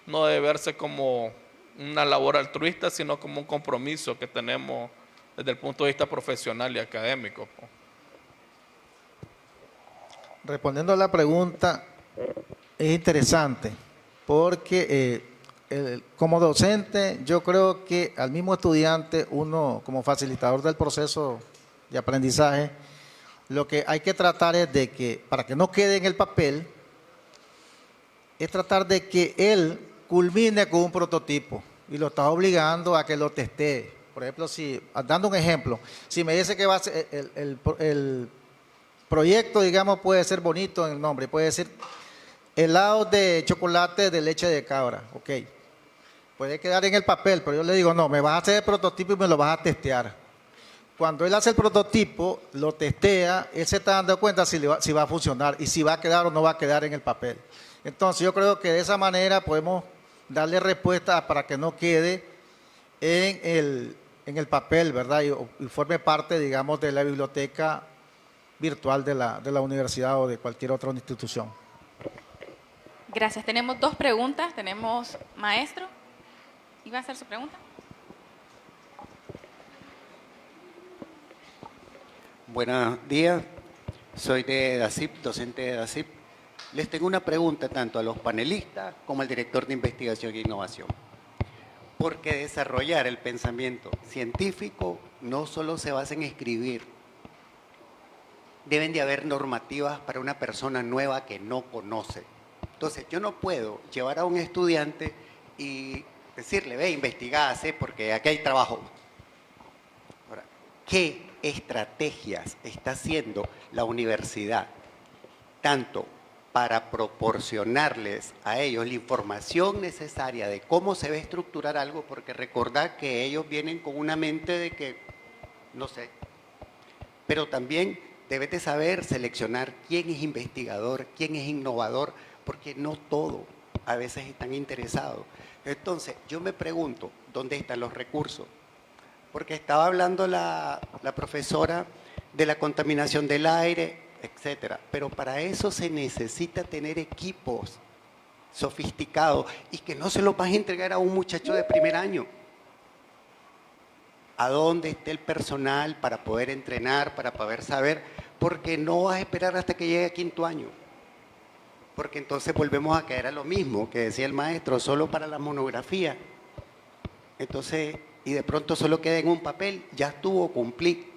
no debe verse como una labor altruista, sino como un compromiso que tenemos desde el punto de vista profesional y académico. Respondiendo a la pregunta, es interesante porque como docente yo creo que al mismo estudiante, uno como facilitador del proceso de aprendizaje, lo que hay que tratar es de que, para que no quede en el papel, es tratar de que él culmine con un prototipo y lo está obligando a que lo testee. Por ejemplo, dando un ejemplo, si me dice que va a ser el proyecto, digamos, puede ser bonito en el nombre, puede ser helado de chocolate de leche de cabra, ok. Puede quedar en el papel, pero yo le digo, no, me vas a hacer el prototipo y me lo vas a testear. Cuando él hace el prototipo, lo testea, él se está dando cuenta si va a funcionar y si va a quedar o no va a quedar en el papel. Entonces yo creo que de esa manera podemos darle respuesta para que no quede en el papel, ¿verdad? Y forme parte, digamos, de la biblioteca virtual de la universidad o de cualquier otra institución. Gracias. Tenemos dos preguntas. Tenemos maestro. ¿Iba a hacer su pregunta? Buenos días. Soy de DACIP, docente de DACIP. Les tengo una pregunta tanto a los panelistas como al director de investigación e innovación. Porque desarrollar el pensamiento científico no solo se basa en escribir. Deben de haber normativas para una persona nueva que no conoce. Entonces, yo no puedo llevar a un estudiante y decirle, ve, investigá, porque aquí hay trabajo. Ahora, ¿qué estrategias está haciendo la universidad? Tanto para proporcionarles a ellos la información necesaria de cómo se va a estructurar algo, porque recordad que ellos vienen con una mente de que, no sé, pero también debes de saber seleccionar quién es investigador, quién es innovador, porque no todos a veces están interesados. Entonces, yo me pregunto, ¿dónde están los recursos? Porque estaba hablando la profesora de la contaminación del aire, etcétera. Pero para eso se necesita tener equipos sofisticados y que no se los vas a entregar a un muchacho de primer año. ¿A dónde está el personal para poder entrenar, para poder saber? Porque no vas a esperar hasta que llegue a quinto año. Porque entonces volvemos a caer a lo mismo que decía el maestro, solo para la monografía. Entonces, y de pronto solo queda en un papel, ya estuvo, cumplí.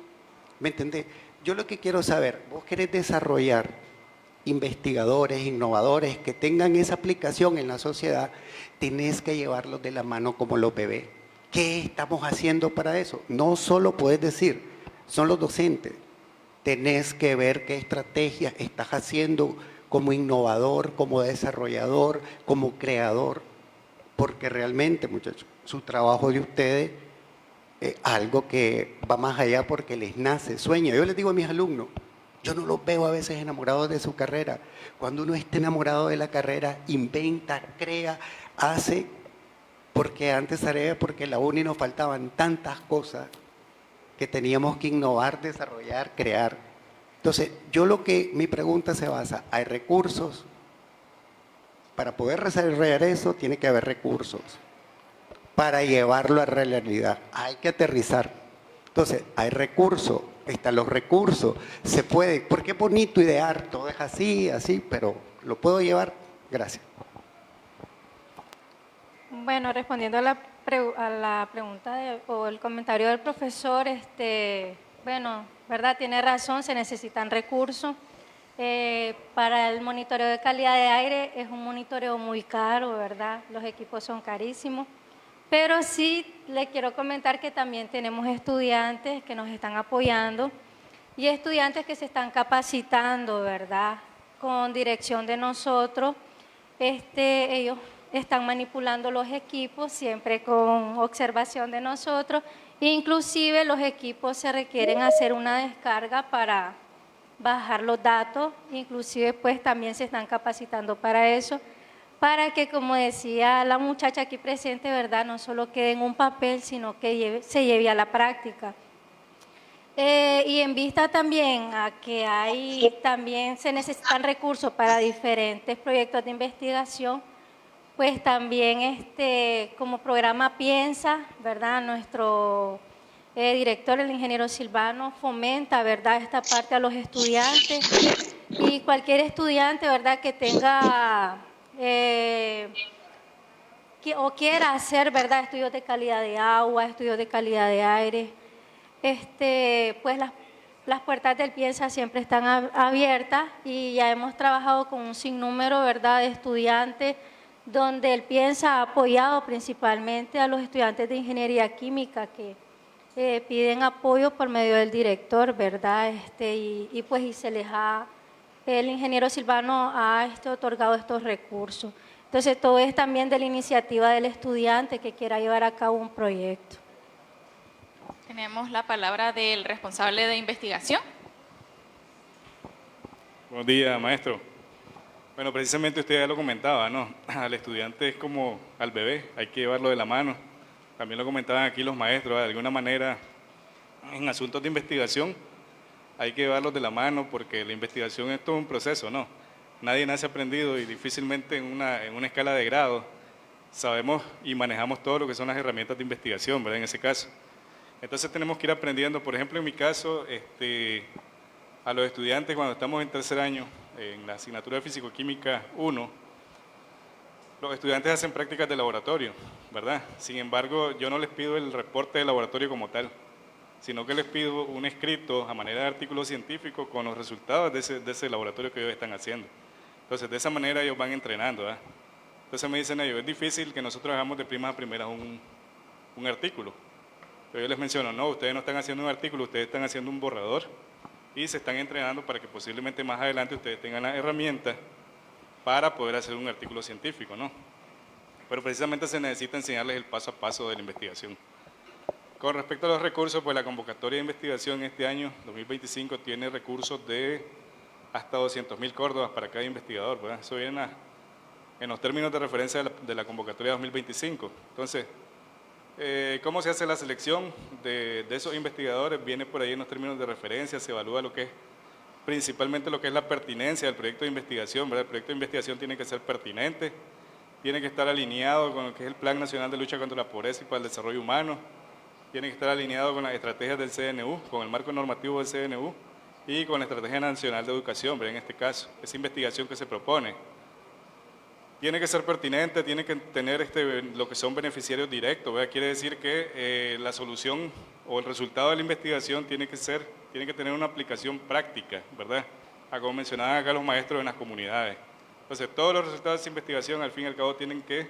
¿Me entendés? Yo lo que quiero saber, vos querés desarrollar investigadores, innovadores que tengan esa aplicación en la sociedad, tenés que llevarlos de la mano como los bebés. ¿Qué estamos haciendo para eso? No solo puedes decir, son los docentes. Tenés que ver qué estrategias estás haciendo como innovador, como desarrollador, como creador. Porque realmente, muchachos, su trabajo de ustedes es algo que va más allá porque les nace, sueña. Yo les digo a mis alumnos, yo no los veo a veces enamorados de su carrera. Cuando uno está enamorado de la carrera, inventa, crea, hace, porque antes era porque en la uni nos faltaban tantas cosas que teníamos que innovar, desarrollar, crear. Entonces, mi pregunta se basa, ¿hay recursos? Para poder desarrollar eso, tiene que haber recursos. Para llevarlo a realidad, hay que aterrizar. Entonces, hay recursos, están los recursos, se puede, porque es bonito idear, todo es así, pero ¿lo puedo llevar? Gracias. Bueno, respondiendo a la pregunta o el comentario del profesor, bueno, ¿verdad? Tiene razón, se necesitan recursos. Para el monitoreo de calidad de aire es un monitoreo muy caro, ¿verdad? Los equipos son carísimos. Pero sí le quiero comentar que también tenemos estudiantes que nos están apoyando y estudiantes que se están capacitando, ¿verdad? Con dirección de nosotros, ellos están manipulando los equipos siempre con observación de nosotros. Inclusive los equipos se requieren hacer una descarga para bajar los datos, inclusive pues también se están capacitando para eso, para que, como decía la muchacha aquí presente, ¿verdad? No solo quede en un papel, sino que se lleve a la práctica. Y en vista también a que también se necesitan recursos para diferentes proyectos de investigación, pues también como programa Piensa, ¿verdad? Nuestro director, el ingeniero Silvano, fomenta, ¿verdad?, esta parte a los estudiantes, y cualquier estudiante, ¿verdad?, que tenga o quiera hacer, ¿verdad?, estudios de calidad de agua, estudios de calidad de aire, pues las puertas del Piensa siempre están abiertas, y ya hemos trabajado con un sinnúmero, ¿verdad?, de estudiantes, donde el Piensa ha apoyado principalmente a los estudiantes de ingeniería química que piden apoyo por medio del director, ¿verdad? Y se les el ingeniero Silvano ha otorgado estos recursos. Entonces, todo es también de la iniciativa del estudiante que quiera llevar a cabo un proyecto. Tenemos la palabra del responsable de investigación. Buenos días, maestro. Bueno, precisamente usted ya lo comentaba, ¿no? Al estudiante es como al bebé, hay que llevarlo de la mano. También lo comentaban aquí los maestros, de alguna manera, en asuntos de investigación, hay que llevarlos de la mano porque la investigación es todo un proceso, ¿no? Nadie nace aprendido y difícilmente en una escala de grado sabemos y manejamos todo lo que son las herramientas de investigación, ¿verdad? En ese caso. Entonces tenemos que ir aprendiendo. Por ejemplo, en mi caso, a los estudiantes cuando estamos en tercer año, en la asignatura de Físico-Química 1, los estudiantes hacen prácticas de laboratorio, ¿verdad? Sin embargo, yo no les pido el reporte de laboratorio como tal, sino que les pido un escrito a manera de artículo científico con los resultados de ese laboratorio que ellos están haciendo. Entonces, de esa manera ellos van entrenando, ¿verdad? Entonces me dicen ellos, es difícil que nosotros hagamos de primas a primeras un artículo. Pero yo les menciono, no, ustedes no están haciendo un artículo, ustedes están haciendo un borrador y se están entrenando para que posiblemente más adelante ustedes tengan las herramientas para poder hacer un artículo científico, ¿no? Pero precisamente se necesita enseñarles el paso a paso de la investigación. Con respecto a los recursos, pues la convocatoria de investigación este año, 2025, tiene recursos de hasta 200.000 córdobas para cada investigador, ¿verdad? Eso viene en los términos de referencia de la convocatoria 2025. Entonces, ¿cómo se hace la selección de esos investigadores? Viene por ahí en los términos de referencia, se evalúa lo que es, principalmente lo que es la pertinencia del proyecto de investigación, ¿verdad? El proyecto de investigación tiene que ser pertinente, tiene que estar alineado con lo que es el Plan Nacional de Lucha contra la Pobreza y para el Desarrollo Humano, tiene que estar alineado con las estrategias del CNU, con el marco normativo del CNU y con la Estrategia Nacional de Educación, ¿verdad? En este caso, esa investigación que se propone. tiene que ser pertinente, tiene que tener lo que son beneficiarios directos, ¿verdad? Quiere decir que la solución o el resultado de la investigación tiene que tener una aplicación práctica, ¿verdad? Como mencionaban acá los maestros en las comunidades. Entonces, todos los resultados de esa investigación, al fin y al cabo, tienen que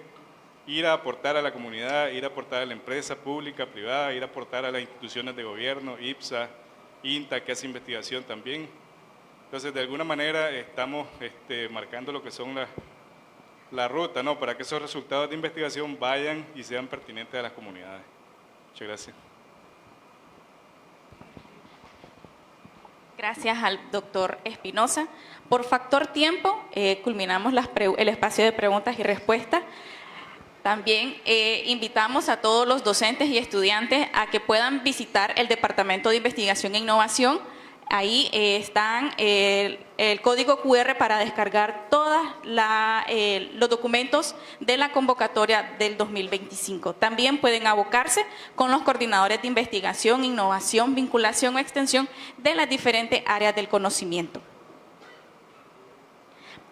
ir a aportar a la comunidad, ir a aportar a la empresa pública, privada, ir a aportar a las instituciones de gobierno, IPSA, INTA, que hace investigación también. Entonces, de alguna manera, estamos marcando lo que son la ruta, ¿no? Para que esos resultados de investigación vayan y sean pertinentes a las comunidades. Muchas gracias. Gracias al doctor Espinosa. Por factor tiempo, culminamos el espacio de preguntas y respuestas. También invitamos a todos los docentes y estudiantes a que puedan visitar el Departamento de Investigación e Innovación. Ahí están el código QR para descargar todos los documentos de la convocatoria del 2025. También pueden abocarse con los coordinadores de investigación, innovación, vinculación o extensión de las diferentes áreas del conocimiento.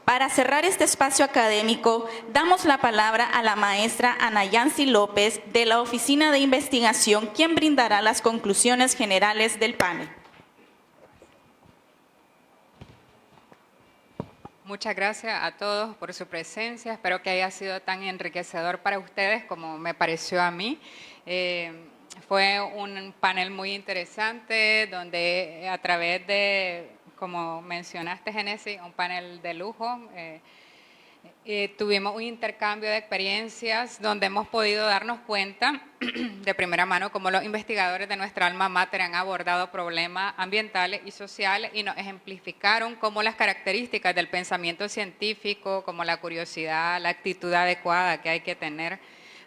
Para cerrar este espacio académico, damos la palabra a la maestra Ana Yancy López de la Oficina de Investigación, quien brindará las conclusiones generales del panel. Muchas gracias a todos por su presencia. Espero que haya sido tan enriquecedor para ustedes como me pareció a mí. Fue un panel muy interesante donde a través de, como mencionaste, Génesis, un panel de lujo. Tuvimos un intercambio de experiencias donde hemos podido darnos cuenta de primera mano cómo los investigadores de nuestra alma mater han abordado problemas ambientales y sociales y nos ejemplificaron cómo las características del pensamiento científico, como la curiosidad, la actitud adecuada que hay que tener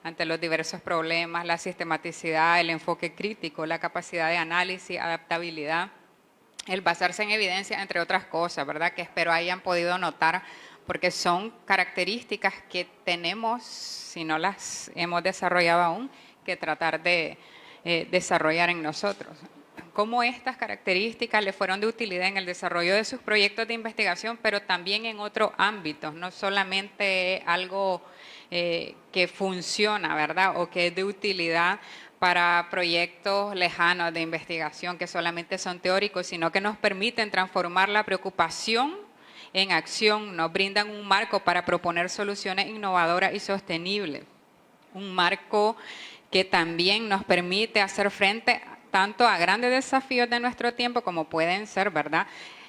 ante los diversos problemas, la sistematicidad, el enfoque crítico, la capacidad de análisis, adaptabilidad, el basarse en evidencia, entre otras cosas, ¿verdad? Que espero hayan podido notar, porque son características que tenemos, si no las hemos desarrollado aún, que tratar de desarrollar en nosotros. Cómo estas características le fueron de utilidad en el desarrollo de sus proyectos de investigación, pero también en otros ámbitos, no solamente algo que funciona, ¿verdad? O que es de utilidad para proyectos lejanos de investigación que solamente son teóricos, sino que nos permiten transformar la preocupación en acción, nos brindan un marco para proponer soluciones innovadoras y sostenibles. Un marco que también nos permite hacer frente tanto a grandes desafíos de nuestro tiempo como pueden ser, ¿verdad?,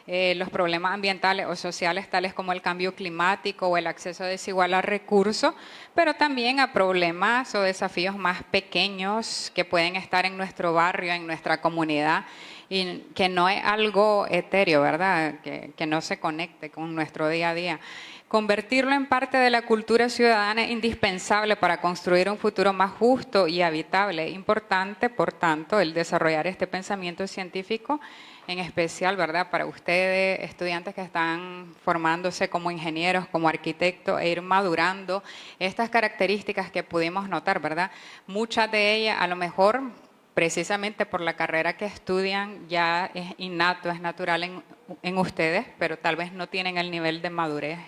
los problemas ambientales o sociales tales como el cambio climático o el acceso desigual a recursos, pero también a problemas o desafíos más pequeños que pueden estar en nuestro barrio, en nuestra comunidad, y que no es algo etéreo, ¿verdad?, que no se conecte con nuestro día a día. Convertirlo en parte de la cultura ciudadana es indispensable para construir un futuro más justo y habitable. Es importante, por tanto, el desarrollar este pensamiento científico, en especial, ¿verdad?, para ustedes, estudiantes que están formándose como ingenieros, como arquitectos, e ir madurando estas características que pudimos notar, ¿verdad? Muchas de ellas, a lo mejor, precisamente por la carrera que estudian, ya es innato, es natural en ustedes, pero tal vez no tienen el nivel de madurez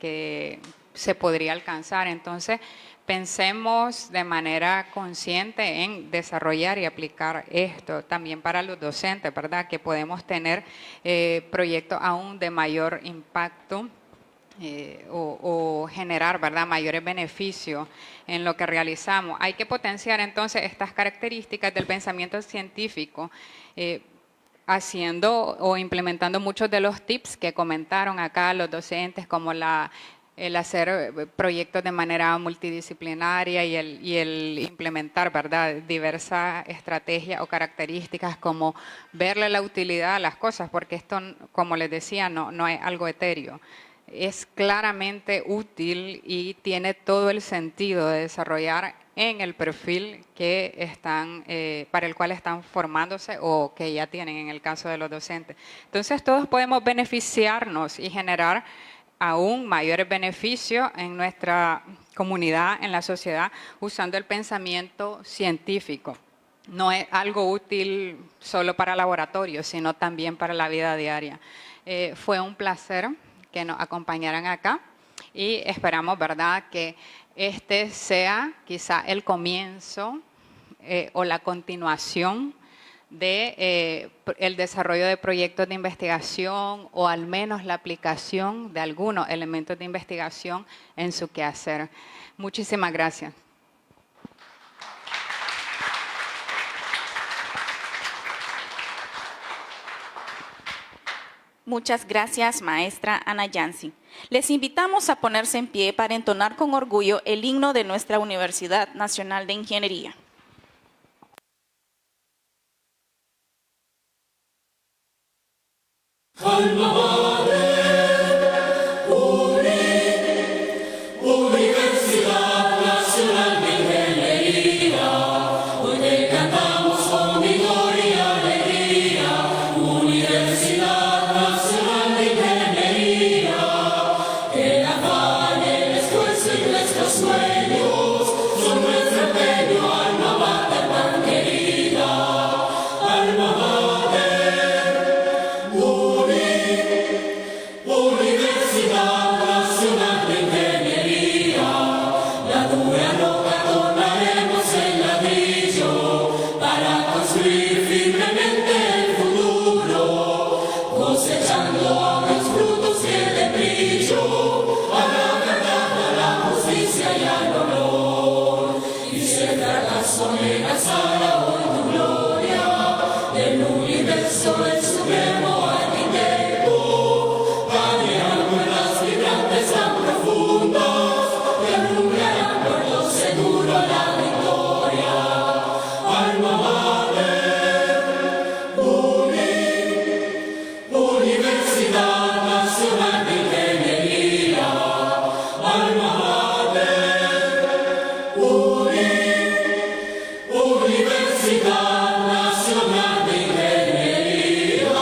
que se podría alcanzar. Entonces, pensemos de manera consciente en desarrollar y aplicar esto también para los docentes, ¿verdad?, que podemos tener proyectos aún de mayor impacto o generar, ¿verdad?, mayores beneficios en lo que realizamos. Hay que potenciar entonces estas características del pensamiento científico, haciendo o implementando muchos de los tips que comentaron acá los docentes, como el hacer proyectos de manera multidisciplinaria y el implementar, ¿verdad?, diversas estrategias o características, como verle la utilidad a las cosas, porque esto, como les decía, no es algo etéreo. Es claramente útil y tiene todo el sentido de desarrollar en el perfil que están, para el cual están formándose o que ya tienen en el caso de los docentes. Entonces, todos podemos beneficiarnos y generar aún mayores beneficios en nuestra comunidad, en la sociedad, usando el pensamiento científico. No es algo útil solo para laboratorios, sino también para la vida diaria. Fue un placer que nos acompañaran acá y esperamos, ¿verdad?, que este sea quizá el comienzo o la continuación de el desarrollo de proyectos de investigación o al menos la aplicación de algunos elementos de investigación en su quehacer. Muchísimas gracias. Muchas gracias, maestra Ana Yancy. Les invitamos a ponerse en pie para entonar con orgullo el himno de nuestra Universidad Nacional de Ingeniería. Alma Mater, Universidad Nacional de Ingeniería, hoy te cantamos con vigor y alegría. Universidad Nacional de Ingeniería, el afán, el esfuerzo y nuestros sueños son nuestro empeño. Alma Mater tan querida, Alma Mater. Universidad Nacional de Ingeniería, la dura roca tornaremos en ladrillo para construir firmemente el futuro, cosechando los frutos que de brillo a la verdad, a la justicia y al honor, y si el fracaso amenazara hoy tu gloria, del universo el supremo arquitecto, tan profundas que alumbrarán puerto seguro a la victoria. Alma Mater, Universidad Nacional de Ingeniería. Alma Mater, Universidad Nacional de Ingeniería.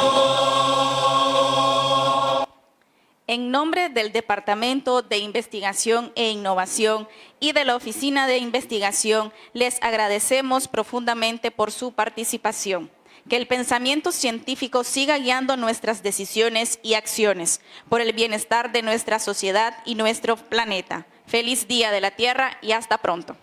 En nombre del Departamento de Investigación e Innovación y de la Oficina de Investigación, les agradecemos profundamente por su participación. Que el pensamiento científico siga guiando nuestras decisiones y acciones por el bienestar de nuestra sociedad y nuestro planeta. Feliz Día de la Tierra y hasta pronto.